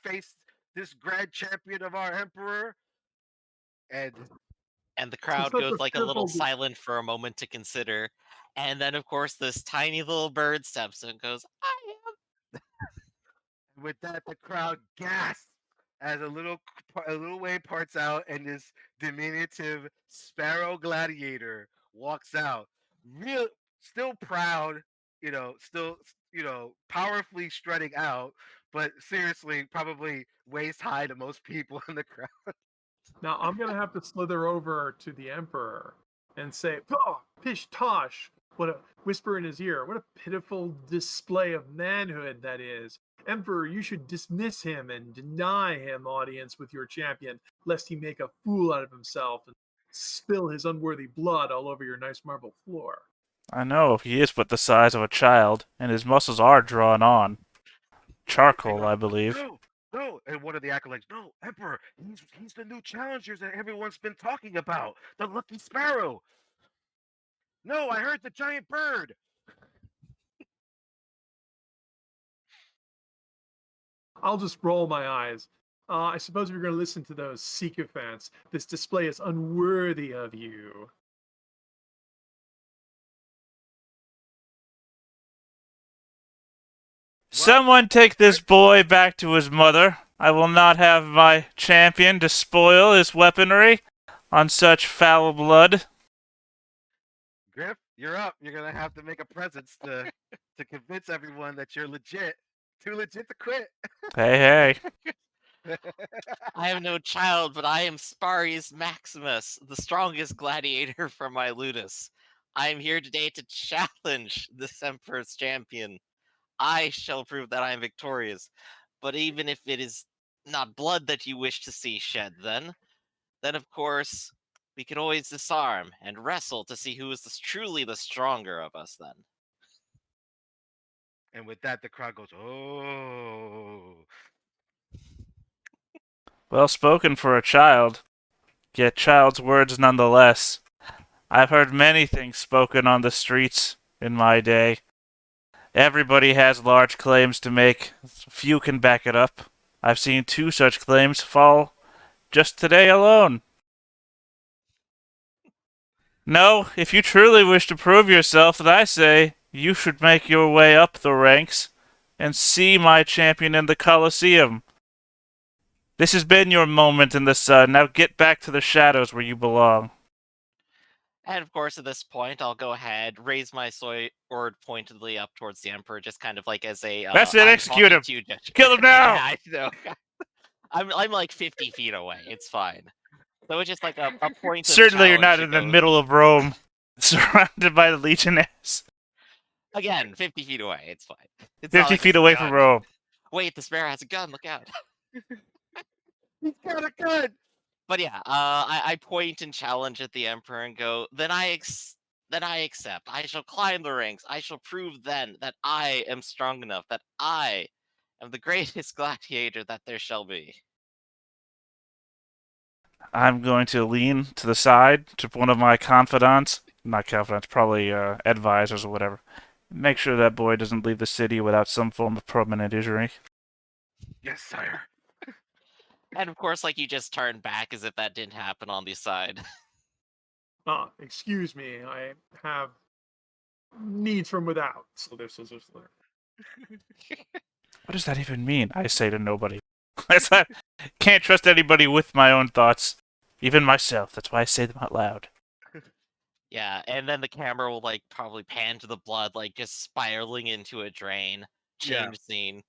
face this grand champion of our emperor? And And the To crowd such goes a like a little fearful silent for a moment to consider. And then, of course, this tiny little bird steps in and goes, I with that, the crowd gasps as a little wave parts out, and this diminutive sparrow gladiator walks out. Real, still proud, still powerfully strutting out, but seriously, probably waist high to most people in the crowd. Now I'm gonna have to slither over to the Emperor and say, "Oh, pish tosh!" What a whisper in his ear. What a pitiful display of manhood that is. Emperor, you should dismiss him and deny him audience with your champion, lest he make a fool out of himself and spill his unworthy blood all over your nice marble floor. I know he is but the size of a child, and his muscles are drawn on. They Charcoal, go, I believe. no, no, and one of the acolytes, no, Emperor, he's the new challenger that everyone's been talking about, the Lucky Sparrow. No, I heard the giant bird. I'll just roll my eyes. I suppose if you're going to listen to those sycophants, this display is unworthy of you. Someone take this boy back to his mother. I will not have my champion to spoil his weaponry on such foul blood. Griff, you're up. You're gonna have to make a presence to convince everyone that you're legit, too legit to quit. Hey, hey. I am no child, but I am Sparius Maximus, the strongest gladiator from my ludus. I am here today to challenge this Emperor's champion. I shall prove that I am victorious. But even if it is not blood that you wish to see shed, then of course we can always disarm and wrestle to see who is truly the stronger of us. Then And with that, the crowd goes, oh. Well spoken for a child, yet child's words nonetheless. I've heard many things spoken on the streets in my day. Everybody has large claims to make. Few can back it up. I've seen 2 such claims fall just today alone. No, if you truly wish to prove yourself, then I say you should make your way up the ranks and see my champion in the Colosseum. This has been your moment in the sun. Now get back to the shadows where you belong. and of course at this point I'll go ahead, raise my sword pointedly up towards the Emperor, just kind of like as a That's it, I'm execute talking him. to you gesture. Kill him Yeah, now! I know. I'm like 50 feet away. It's fine. So it's just like a point of Certainly you're challenge not to in the go middle of Rome, surrounded by the legionnaires. again 50 feet away. It's fine. It's not 50 like feet it's a away from gun. Rome. Wait, the sparrow has a gun. Look out. He's got a gun. But yeah, I point and challenge at the Emperor and go, then I accept. I shall climb the ranks. I shall prove then that I am strong enough, that I am the greatest gladiator that there shall be. I'm going to lean to the side to one of my confidants, not confidants, probably advisors or whatever. Make sure that boy doesn't leave the city without some form of permanent injury. Yes, sire. And of course, like, you just turn back as if that didn't happen on the side. Excuse me, I have needs from without. So there's scissors there. What does that even mean? I say to nobody. That's not, can't trust anybody with my own thoughts, even myself. That's why I say them out loud. Yeah, and then the camera will, like, probably pan to the blood, like, just spiraling into a drain. Yeah. Change scene.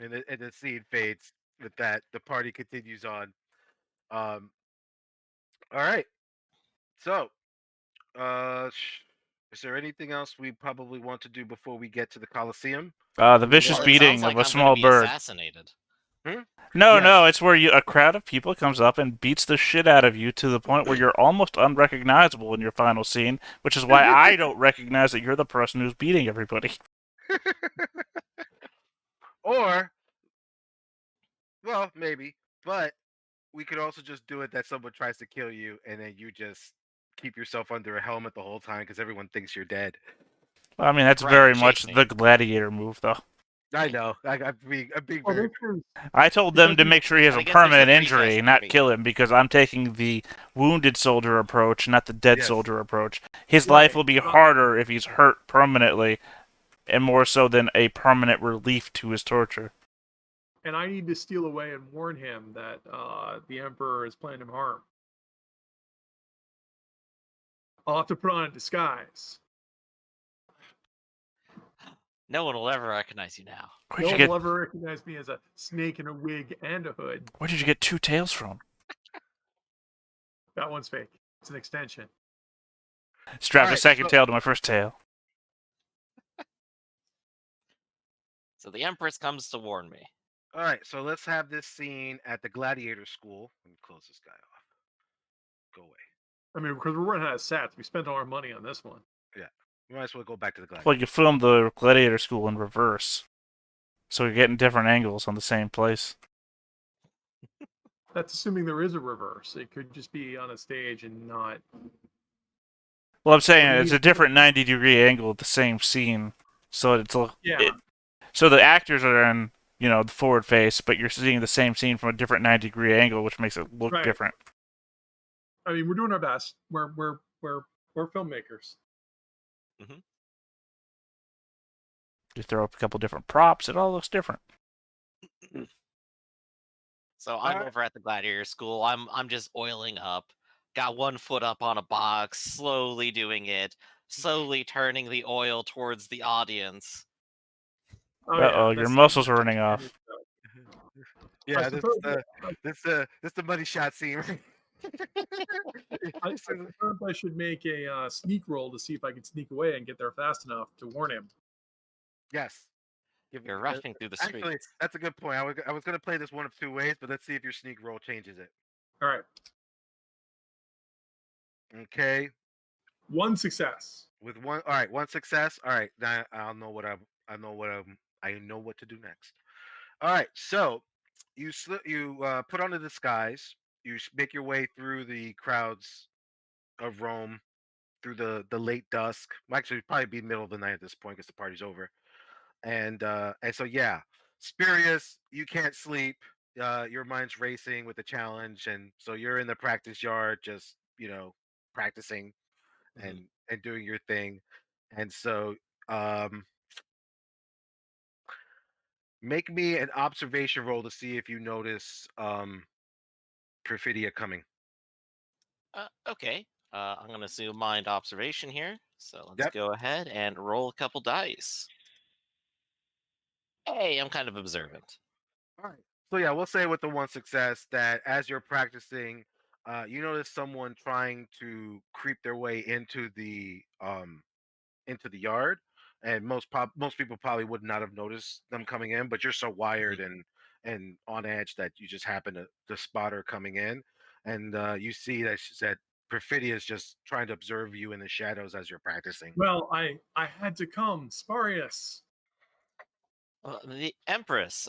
And the scene fades. With that, the party continues on. All right. So, is there anything else we probably want to do before we get to the Coliseum? The vicious Well, it beating sounds of like a I'm going small to be bird. assassinated. No, Yes. no, it's where a crowd of people comes up and beats the shit out of you to the point where you're almost unrecognizable in your final scene, which is why I don't recognize that you're the person who's beating everybody. Or, well, maybe, but we could also just do it that someone tries to kill you and then you just keep yourself under a helmet the whole time because everyone thinks you're dead. I mean, that's Right, very chase much me. the gladiator move, though. I know. I'm being Oh, very. this is I told them to make sure he has But I a guess there's the permanent 3 injury, first not movie. kill him, because I'm taking the wounded soldier approach, not the dead Yes. soldier approach. His Right. life will be harder if he's hurt permanently, and more so than a permanent relief to his torture. and I need to steal away and warn him that the Emperor is planning him harm. I'll have to put on a disguise. No one will ever recognize you now. No one will ever recognize me as a snake in a wig and a hood. Where did you get 2 tails from? That one's fake. It's an extension. Strapped a Alright, second so- tail to my first tail. So the Empress comes to warn me. All right, so let's have this scene at the gladiator school. Let me close this guy off. Go away. I mean, because we're running out of sets. We spent all our money on this one. We might as well go back to the gladiator. Well, you filmed the gladiator school in reverse, so you're getting different angles on the same place. That's assuming there is a reverse. It could just be on a stage and not. Well, I'm saying Well, it's a different 90-degree angle at the same scene, so it's Yeah. so the actors are in the forward face, but you're seeing the same scene from a different 90-degree angle, which makes it look Right. different. I mean, we're doing our best. We're filmmakers. You throw up a couple different props, it all looks different. So I'm Alright. over at the gladiator school. I'm just oiling up. Got one foot up on a box, slowly doing it, slowly turning the oil towards the audience. Oh, Uh-oh, yeah, your that's- muscles are running off. Yeah, I this suppose- is the money shot scene. I suppose I should make a sneak roll to see if I can sneak away and get there fast enough to warn him. Yes. You're rushing through the streets. Actually, that's a good point. I was going to play this one of 2 ways, but let's see if your sneak roll changes it. All right, Okay. one success. With one, all right, one success. All right, now I know what I know what to do next. All right, so you put on a disguise. You make your way through the crowds of Rome, through the late dusk. Well, actually, it'd probably be middle of the night at this point because the party's over. And so yeah, Spurious, you can't sleep. Your mind's racing with the challenge, and so you're in the practice yard, just practicing and doing your thing. And so make me an observation roll to see if you notice Perfidia coming. Okay. I'm going to assume mind observation here. So let's Yep. go ahead and roll a couple dice. Hey, I'm kind of observant. All right. So yeah, we'll say with the one success that as you're practicing, you notice someone trying to creep their way into the yard, and most people probably would not have noticed them coming in, but you're so wired and on edge that you just happen to spot her coming in, and you see that Perfidia is just trying to observe you in the shadows as you're practicing. Well, I had to come, Sparius. The Empress,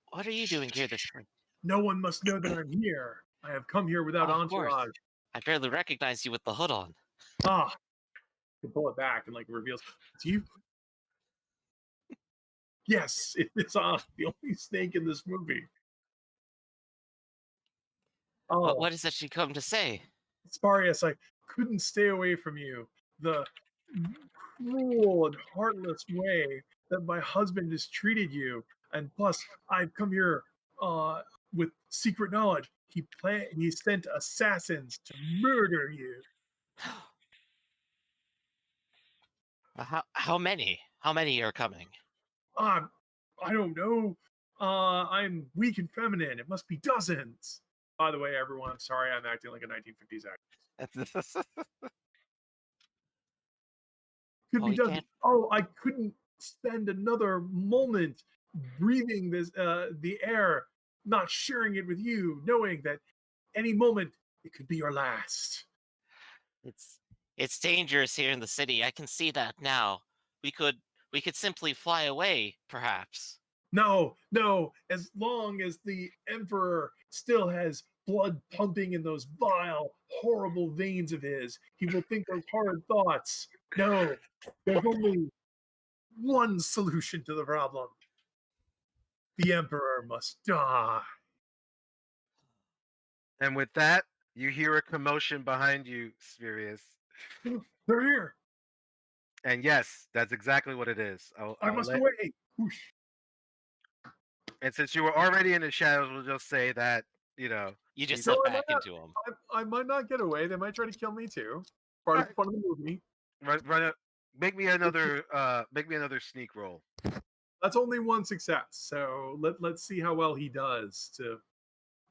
what are you doing here this morning? No one must know that I'm here. I have come here without Of course. entourage. I barely recognize you with the hood on. Ah, you pull it back and like reveals it's you. Yes, it is the only snake in this movie. Oh, What is that she come to say? Sparius, I couldn't stay away from you. The cruel and heartless way that my husband has treated you, and plus, I've come here with secret knowledge. He sent assassins to murder you. How many? How many are coming? I don't know. I'm weak and feminine. It must be dozens. By the way, everyone, I'm sorry I'm acting like a 1950s actor. Could Well, be we dozens. can't. Oh, I couldn't spend another moment breathing the air, not sharing it with you, knowing that any moment it could be your last. It's dangerous here in the city. I can see that now. We could we could simply fly away, perhaps. No, no, as long as the Emperor still has blood pumping in those vile, horrible veins of his, he will think those horrid thoughts. No, there's only one solution to the problem. The Emperor must die. And with that, you hear a commotion behind you, Spurious. They're here. And yes, that's exactly what it is. I must away. Whoosh. And since you were already in the shadows, we'll just say that You just No, slipped I back might not. into him. I might not get away. They might try to kill me too. Part of the fun of the movie. run it. Make me another sneak roll. That's only one success. So let's see how well he does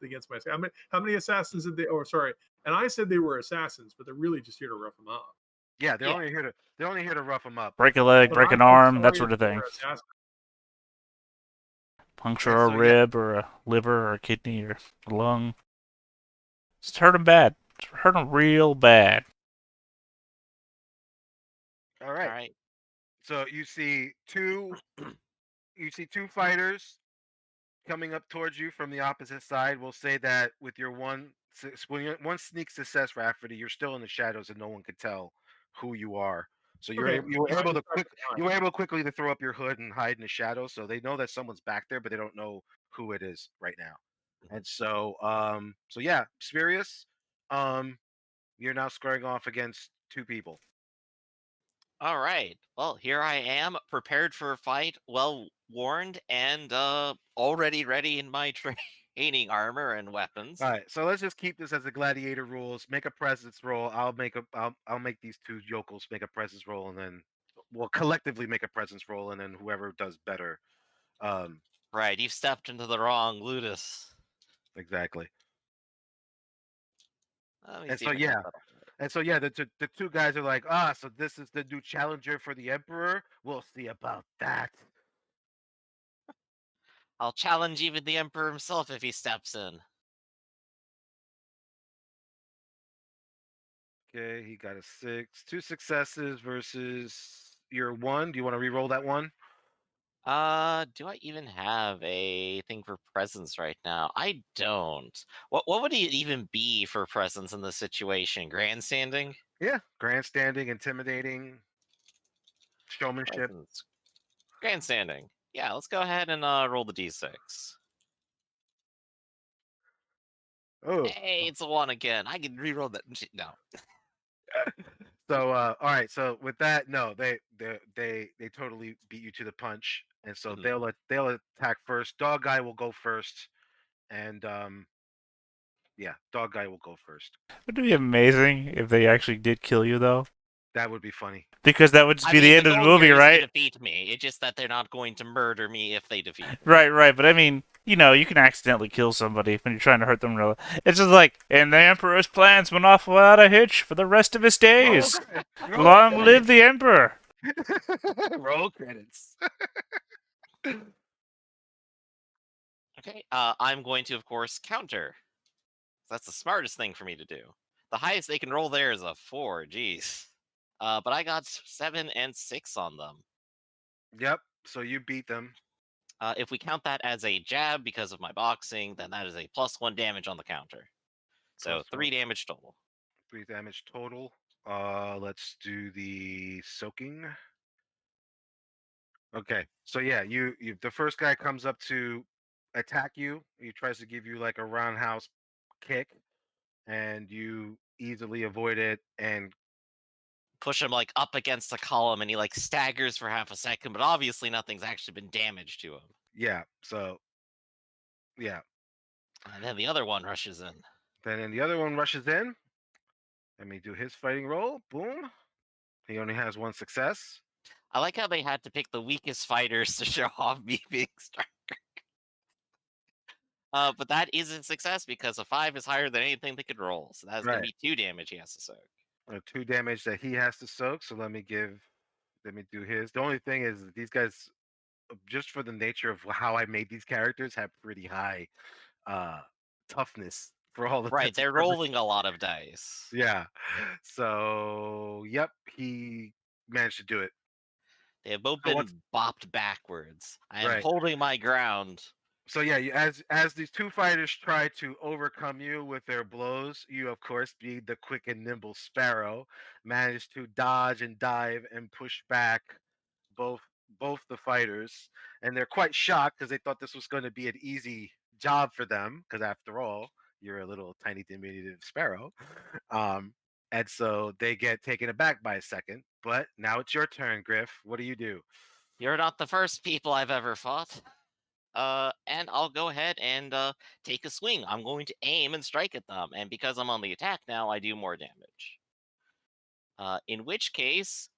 against my. How many assassins did they? Oh, sorry. And I said they were assassins, but they're really just here to rough him up. Yeah, they're only here to rough them up. Break a leg, But break I an thought arm, that Sparius sort of were thing. assassins. Puncture And a so, yeah. rib or a liver or a kidney or a lung. Just hurt him bad. Just hurt him real bad. All All right. right. So you see two fighters coming up towards you from the opposite side. We'll say that with your one sneak success, Rafferty, you're still in the shadows and no one could tell who you are. So you Okay. were able to I just you were able quickly to throw up your hood and hide in the shadows, so they know that someone's back there, but they don't know who it is right now. And so yeah, Spurious, you're now squaring off against two people. All right. Well, here I am, prepared for a fight, well warned, and already ready in my training armor and weapons. All right, so let's just keep this as the gladiator rules. Make a presence roll. I'll make these two yokels make a presence roll, and then we'll collectively make a presence roll, and then whoever does better. Right, you've stepped into the wrong Ludus. Exactly. Let me And see so if I can yeah, settle. the two guys are like, so this is the new challenger for the Emperor. We'll see about that. I'll challenge even the Emperor himself if he steps in. Okay, he got a 6, 2 successes versus your 1. Do you want to re-roll that one? Do I even have a thing for presence right now? I don't. What would it even be for presence in this situation? Grandstanding? Yeah, grandstanding, intimidating, showmanship. Presence. Grandstanding. Yeah, let's go ahead and roll the d6. Oh, Hey, it's a 1 again. I can re-roll that. No. so all right. So with that, no, they totally beat you to the punch, and so they'll attack first. Dog guy will go first, and yeah, dog guy will go first. Wouldn't it be amazing if they actually did kill you, though? That would be funny. Because that would just I be mean, the end of the movie, goal here is right? to defeat me. It's just that they're not going to murder me if they defeat me. Right. But I mean, you can accidentally kill somebody when you're trying to hurt them. Really, it's just like, and the Emperor's plans went off without a hitch for the rest of his days. Roll Long live the Emperor! Roll credits. Okay, I'm going to, of course, counter. That's the smartest thing for me to do. The highest they can roll there is a 4. Jeez. But I got 7 and 6 on them. Yep. So you beat them. If we count that as a jab because of my boxing, then that is a +1 damage on the counter. So Plus 3 damage total. 3 damage total. Let's do the soaking. Okay, so yeah, you the first guy comes up to attack you. He tries to give you like a roundhouse kick, and you easily avoid it. And Push him like up against the column, and he like staggers for half a second, but obviously nothing's actually been damaged to him. yeah, so yeah. And then the other one rushes in. Then the other one rushes in. Let me do his fighting roll. Boom. He only has 1 success. I like how they had to pick the weakest fighters to show off me being stronger. But that is a success because a 5 is higher than anything they could roll. So that's going to Right. be 2 damage he has to soak. 2 damage that he has to soak. So let me do his. The only thing is that these guys, just for the nature of how I made these characters, have pretty high uh toughness for all the Right, intents and they're purposes. rolling a lot of dice. Yeah. So yep, he managed to do it. They have both So what's been bopped backwards. I am right? holding my ground. So yeah, as these 2 fighters try to overcome you with their blows, you of course, being the quick and nimble sparrow, manage to dodge and dive and push back both both the fighters, and they're quite shocked because they thought this was going to be an easy job for them. Because after all, you're a little tiny diminutive sparrow, um, and so they get taken aback by a second. But now it's your turn, Griff. What do you do? You're not the first people I've ever fought. And I'll go ahead and take a swing. I'm going to aim and strike at them, and because I'm on the attack now, I do more damage. In which case,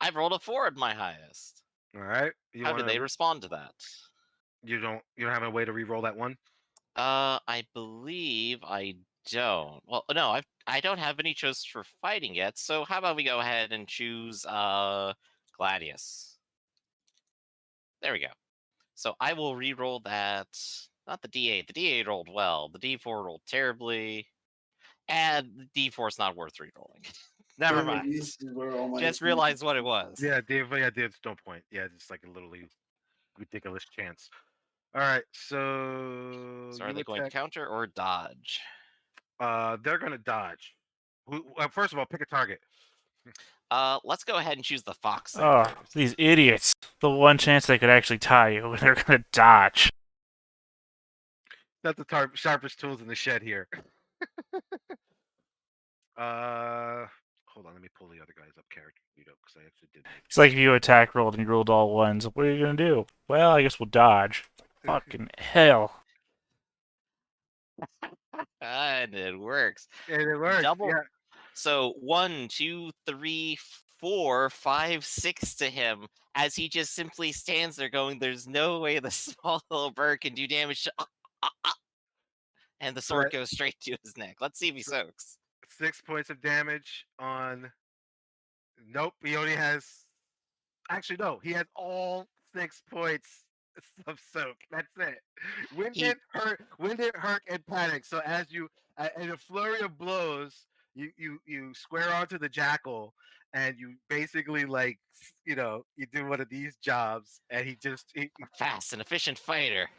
I've rolled a 4 at my highest. All right, How do they respond to that? you don't have a way to re-roll that one. I believe I don't. Well, no, I don't have any choices for fighting yet. So how about we go ahead and choose Gladius? There we go. So I will re-roll that. Not the D8. The D8 rolled well. The D4 rolled terribly. And the D4 is not worth re-rolling. Never Remember, mind. this is where all my Just information realized what it comes from. was. Yeah, Dave. Yeah, Dave's no point. Yeah, it's like a literally ridiculous chance. All right, so So are you they going to attack. counter or dodge? They're gonna dodge. First of all, pick a target. Let's go ahead and choose the fox thing Oh, first. these idiots. The one chance they could actually tie you, they're gonna dodge. That's the sharpest tools in the shed here. Hold on, let me pull the other guys up character sheet up because I actually did make. It's like if you attack rolled and you rolled all ones. What are you gonna do? Well, I guess we'll dodge. Fucking hell. And it works. And it works. Double. Yeah. So 1, 2, 3, 4, 5, 6 to him as he just simply stands there going, there's no way the small little bird can do damage to and the sword Right. goes straight to his neck. Let's see if he So- soaks. 6 points of damage on. Nope, he only has. Actually, no, he has all 6 points of soak. That's it. Winded, hurt, and panic. So as you, in a flurry of blows, you square onto the jackal, and you basically like, you do one of these jobs, and Fast and efficient fighter.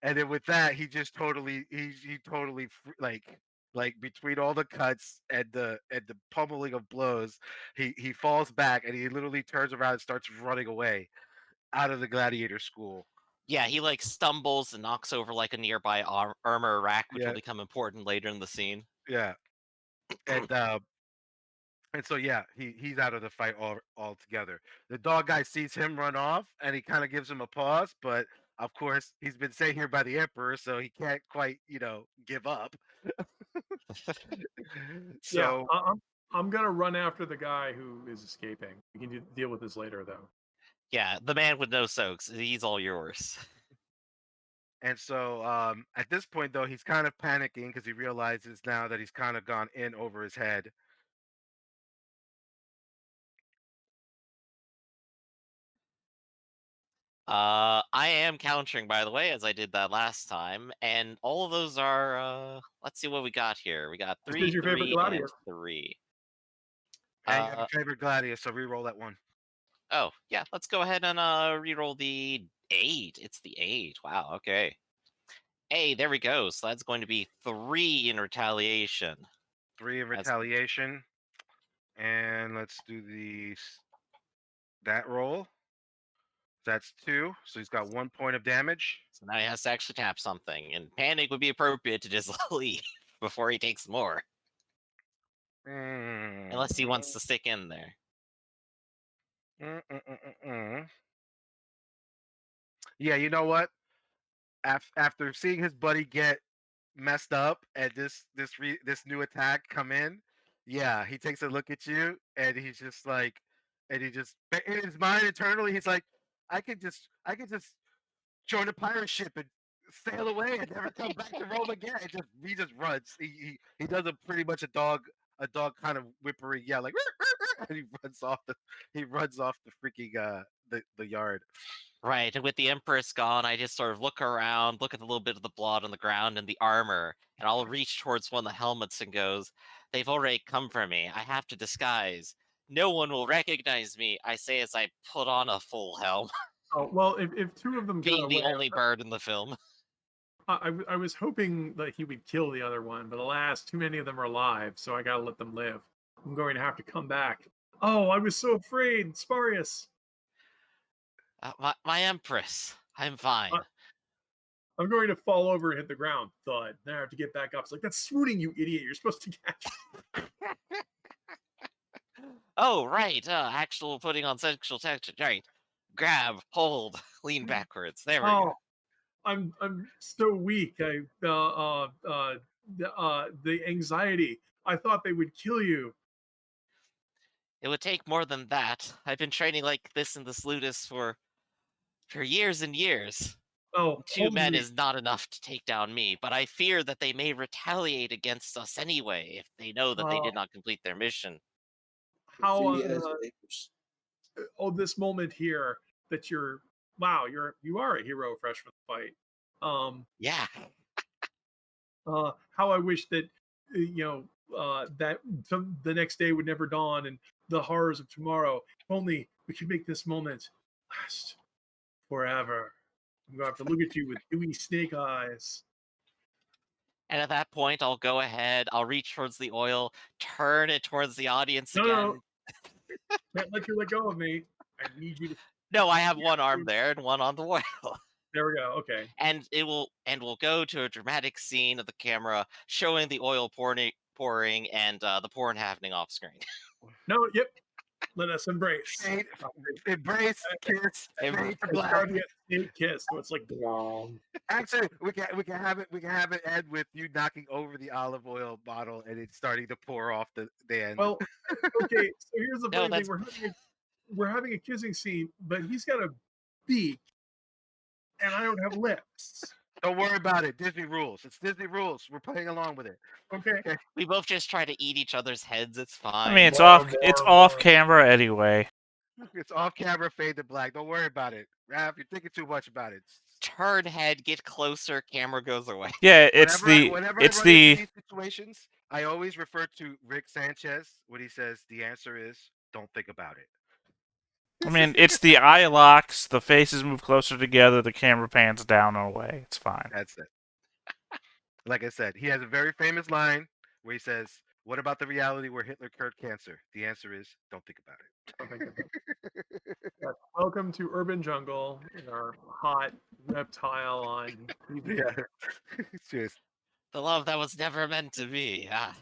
and then with that, he just totally, like between all the cuts and the pummeling of blows, he falls back and he literally turns around and starts running away out of the gladiator school. Yeah, he like stumbles and knocks over like a nearby armor rack, which Yeah. will become important later in the scene. Yeah, and so yeah, he's out of the fight altogether. The dog guy sees him run off, and he kind of gives him a pause, but of course he's been sent here by the emperor, so he can't quite give up. Yeah, So I'm gonna run after the guy who is escaping. We can deal with this later, though. Yeah, the man with no soaks. He's all yours. and so at this point though, he's kind of panicking because he realizes now that he's kind of gone in over his head. I am countering, by the way, as I did that last time, and all of those are. Let's see what we got here. We got This 3, is your favorite 3, and gladiator. 3. And you have a favorite gladiator, so re-roll that one. Oh yeah, let's go ahead and re-roll the 8. It's the 8. Wow. Okay. Hey, there we go. So that's going to be 3 in retaliation. 3 of That's- retaliation. And let's do that roll. That's 2. So he's got 1 point of damage. So now he has to actually tap something, and panic would be appropriate to just leave before he takes more, unless he wants to stick in there. Yeah, you know what? After seeing his buddy get messed up and this new attack come in, yeah, he takes a look at you and he's just like, and he just in his mind internally he's like, I could just join a pirate ship and sail away and never come back to Rome again. He just runs. He does a pretty much a dog kind of whimpering yell like and he runs off the freaking the yard. Right, and with the Empress gone, I just sort of look around, look at the little bit of the blood on the ground and the armor, and I'll reach towards one of the helmets and goes, "They've already come for me. I have to disguise. No one will recognize me," I say as I put on a full helm, Oh well, if 2 of them got being the away, only bird in the film. I was hoping that he would kill the other one, but alas, too many of them are alive, so I gotta let them live. I'm going to have to come back. Oh, I was so afraid, Sparius. My Empress, I'm fine. I'm going to fall over and hit the ground. Thud. Then I have to get back up. It's like, that's swooning, you idiot. You're supposed to catch. Oh, right, actual putting on sexual texture. Right, grab, hold, lean backwards. There we go. Oh, I'm so weak. The anxiety. I thought they would kill you. It would take more than that. I've been training like this in this Ludus for years and years. Oh, 2 hold men me. is not enough to take down me, but I fear that they may retaliate against us anyway if they know that they did not complete their mission. How Perfidia has acres. this moment here that you are a hero fresh from the fight. Yeah. How I wish that that the next day would never dawn and the horrors of tomorrow. If only we could make this moment last forever. I'm gonna have to look at you with dewy snake eyes. And at that point, I'll go ahead, I'll reach towards the oil, turn it towards the audience No, again. no, can't let you let go of me. I need you to. No, I have one arm there and one on the oil. There we go. Okay. And we'll go to a dramatic scene of the camera showing the oil pouring and the porn happening off screen. No. Yep. Let us embrace. Embrace, kiss, fade to It's black. gotta be a snake kiss, so it's like long. Actually, we can have it end with you knocking over the olive oil bottle and it's starting to pour off the end. Well, okay. So here's the No, funny thing: we're having a kissing scene, but he's got a beak, and I don't have lips. Don't worry about it. Disney rules. It's Disney rules. We're playing along with it. Okay. We both just try to eat each other's heads. It's fine. I mean, it's More, off more. camera anyway. It's off camera, fade to black. Don't worry about it. Raph, you're thinking too much about it. Turn head, get closer, camera goes away. Yeah, Whenever I run into these situations, I always refer to Rick Sanchez when he says the answer is don't think about it. I mean, it's the eye locks, the faces move closer together, the camera pans down and away. It's fine. That's it. Like I said, he has a very famous line where he says, "What about the reality where Hitler cured cancer?" The answer is don't think about it. Don't think about it. Yes. Welcome to Urban Jungle, our hot reptile on TV. Yeah. Cheers. The love that was never meant to be. Ah.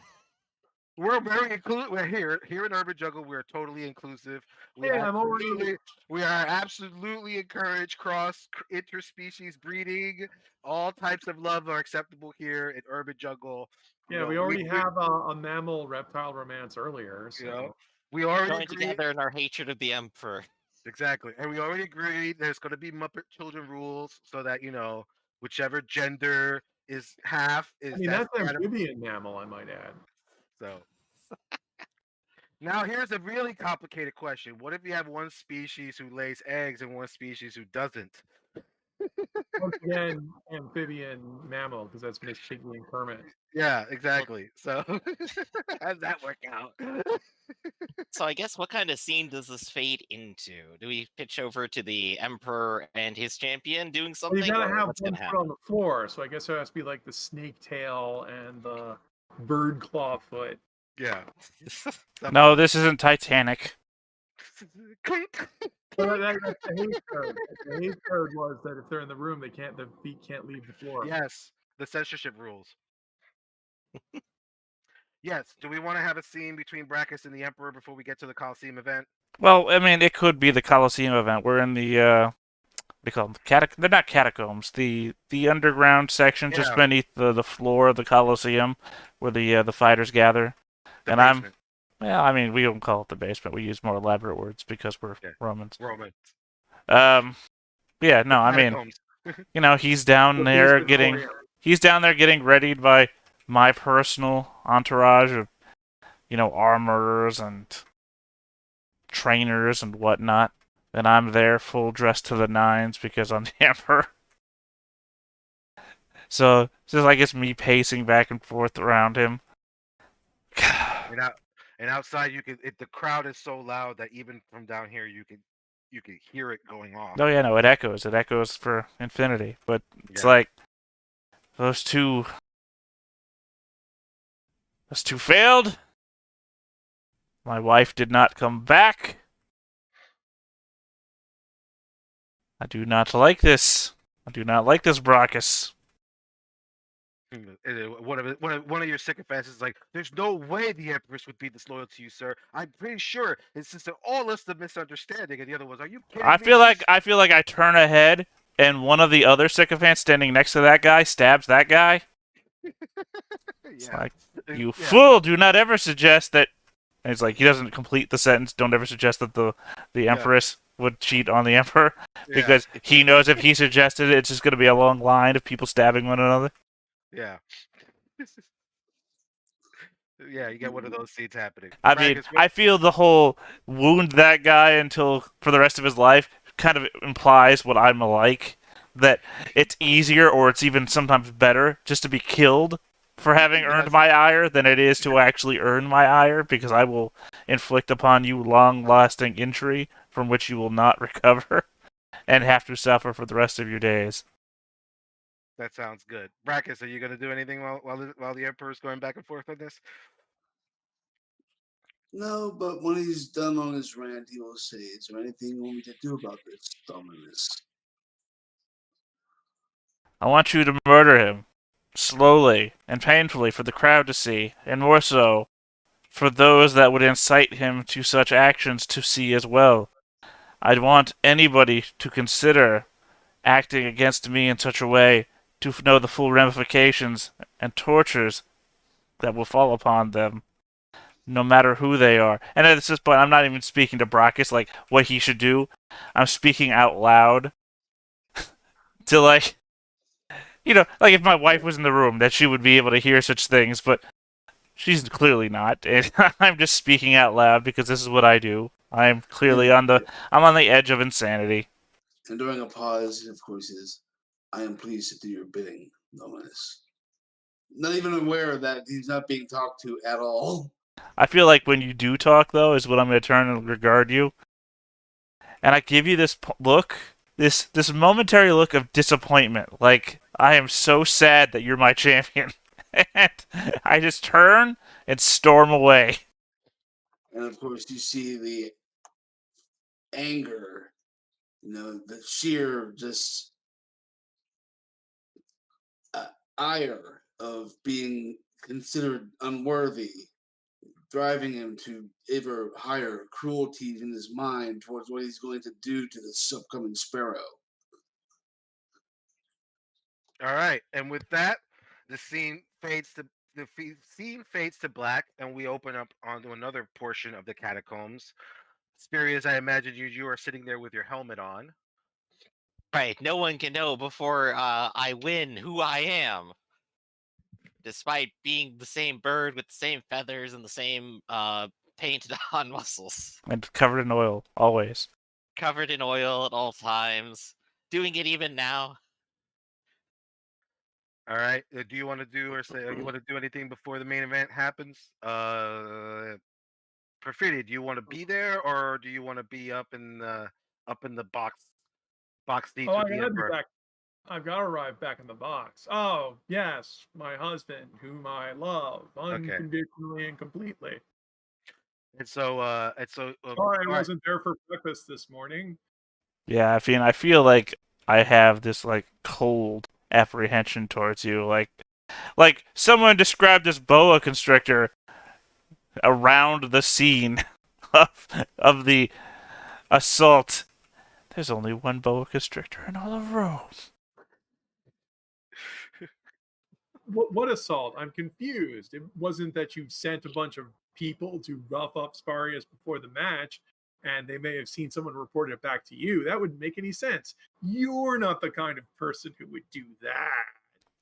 We're very inclusive. We're here in Urban Jungle. We're totally inclusive. We Hey, I'm already. we are absolutely encourage interspecies breeding. All types of love are acceptable here in Urban Jungle. Yeah, we already have a mammal reptile romance earlier. So we already Join agreed. together in our hatred of the Emperor. Exactly, and we already agreed there's going to be Muppet Children rules, so that whichever gender is half is. I mean, that's an amphibian mammal, I might add. So now here's a really complicated question. What if you have one species who lays eggs and one species who doesn't? Once again, amphibian mammal, because that's Miss Piggy and Kermit. Yeah, exactly. So how did that work out? So I guess what kind of scene does this fade into? Do we pitch over to the Emperor and his champion doing Well, you something, gotta or have what's one gonna foot on happen? the floor, so I guess there has to be like the snake tail and the bird claw foot. Yeah. No, Something. this isn't Titanic. Clink, Well, clink. that's the Hays code. The Hays code was that if they're in the room, the feet can't leave the floor. Yes, the censorship rules. Yes. Do we want to have a scene between Brachus and the Emperor before we get to the Coliseum event? Well, I mean, it could be the Coliseum event. We're in the what do you call them? They're not catacombs. The underground section just Yeah, beneath the floor of the Coliseum, where the fighters gather. the And basement. well, I mean, we don't call it the basement. We use more elaborate words because we're Yeah, Romans. Roman. Yeah, The no, I mean, catacombs. he's down The there basement getting foyer. readied by my personal entourage of armorers and trainers and whatnot. And I'm there full dressed to the nines because I'm the emperor. So it's just like it's me pacing back and forth around him. And out and outside, you could. The crowd is so loud that even from down here, you could hear it going off. Oh yeah, no, it echoes. It echoes for infinity. But it's Yeah. like those two failed. My wife did not come back. I do not like this. I do not like this, Brachus. One of your sycophants is like, "There's no way the Empress would be disloyal to you, sir. I'm pretty sure it's just all list of misunderstanding." And the other was, "Are you kidding I me? feel like I turn ahead and one of the other sycophants standing next to that guy stabs that guy. It's Yeah, like, you yeah, fool, do not ever suggest that. And it's like, he doesn't complete the sentence. Don't ever suggest that the yeah, Empress would cheat on the Emperor. yeah, Because he knows if he suggested it, it's just going to be a long line of people stabbing one another. yeah." Yeah, you get one of those scenes happening. I mean, Brachus, I feel the whole wound that guy until for the rest of his life kind of implies what I'm like. That it's easier or it's even sometimes better just to be killed for having earned yes, my ire than it is to actually earn my ire, because I will inflict upon you long-lasting injury from which you will not recover and have to suffer for the rest of your days. that sounds good. Brachus, are you gonna do anything while the Emperor's going back and forth on this? No, but when he's done on his rant, he will say, "Is there anything you want me to do about this, Dominus?" I want you to murder him, slowly and painfully for the crowd to see, and more so for those that would incite him to such actions to see as well. I'd want anybody to consider acting against me in such a way to know the full ramifications and tortures that will fall upon them, no matter who they are. And at this point, I'm not even speaking to Brachus, like, what he should do. I'm speaking out loud to, like, like if my wife was in the room, that she would be able to hear such things, but she's clearly not. And I'm just speaking out loud because this is what I do. I'm clearly And, I'm on the edge of insanity. and during a pause, of course, is, "I am pleased to do your bidding, Dominus." Not even aware that he's not being talked to at all. I feel like when you do talk, though, is when I'm going to turn and regard you. And I give you this look, this momentary look of disappointment. Like, I am so sad that you're my champion. And I just turn and storm away. And of course, you see the anger, the sheer just uh, ire of being considered unworthy, driving him to ever higher cruelties in his mind towards what he's going to do to this upcoming sparrow. All right, and with that, the scene fades to black, and we open up onto another portion of the catacombs. Spirius, I imagine you are sitting there with your helmet on. Right, no one can know before I win who I am, despite being the same bird with the same feathers and the same painted on muscles. And covered in oil, always. Covered in oil at all times. Doing it even now. All right. Do you want to do or say you want to do anything before the main event happens? Perfidia, do you want to be there or do you want to be up in the box Oh, seats I with the gotta be emperor? back. I've got to arrive back in the box. Oh, yes, my husband, whom I love Okay. unconditionally and completely. All Sorry, I right. wasn't there for breakfast this morning. Yeah, I feel like I have this like cold apprehension towards you. Like someone described this boa constrictor around the scene of the assault. There's only one boa constrictor in all of Rome. What assault? I'm confused. It wasn't that you sent a bunch of people to rough up Sparius before the match, and they may have seen someone report it back to you. That wouldn't make any sense. You're not the kind of person who would do that.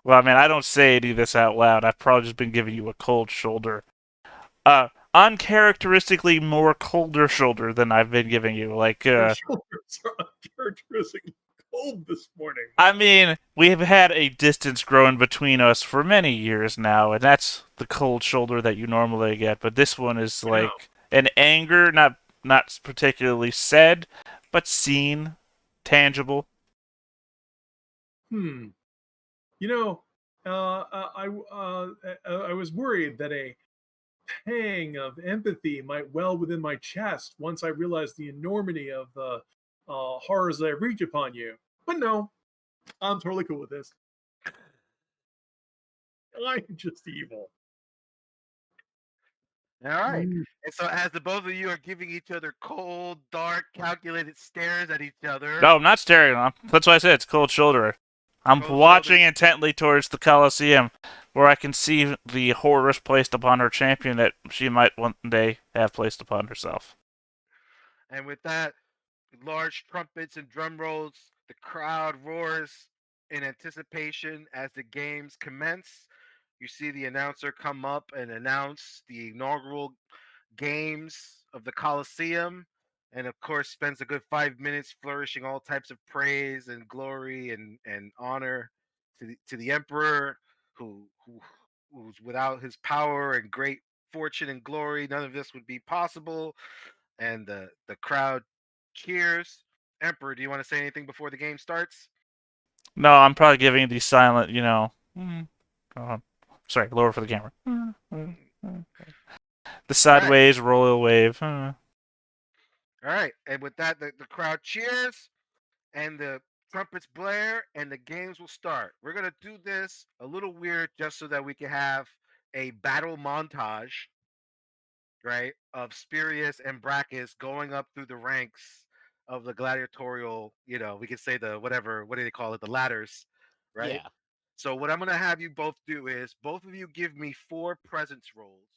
Well, I mean, I don't say any of this out loud. I've probably just been giving you a cold shoulder. Uncharacteristically more colder shoulder than I've been giving you. Your shoulders are uncharacteristically cold this morning. I mean, we have had a distance grown between us for many years now, and that's the cold shoulder that you normally get. But this one is Yeah. like an anger, not particularly said, but seen, tangible. Hmm. You know, I was worried that a pang of empathy might well within my chest once I realized the enormity of the horrors that I reach upon you. But no, I'm totally cool with this. I'm just evil. All right. Mm. And so as the both of you are giving each other cold, dark, calculated stares at each other, No, I'm not staring. That's why I said it's cold shoulder. I'm cold watching shoulder. intently towards the Colosseum, where I can see the horrors placed upon her champion that she might one day have placed upon herself. And with that, large trumpets and drum rolls, the crowd roars in anticipation as the games commence. You see the announcer come up and announce the inaugural games of the Coliseum, and of course spends a good 5 minutes flourishing all types of praise and glory and honor to the emperor who's without his power and great fortune and glory, none of this would be possible. And the crowd cheers. Emperor, do you want to say anything before the game starts? No, I'm probably giving the silent, uh, sorry, lower for the camera. The All right. sideways royal wave. All right. And with that, the crowd cheers and the trumpets blare and the games will start. We're going to do this a little weird just so that we can have a battle montage, right, of Spurius and Brachus going up through the ranks of the gladiatorial, we could say the whatever, what do they call it? The ladders, right? Yeah. So what I'm going to have you both do is both of you give me 4 presence rolls.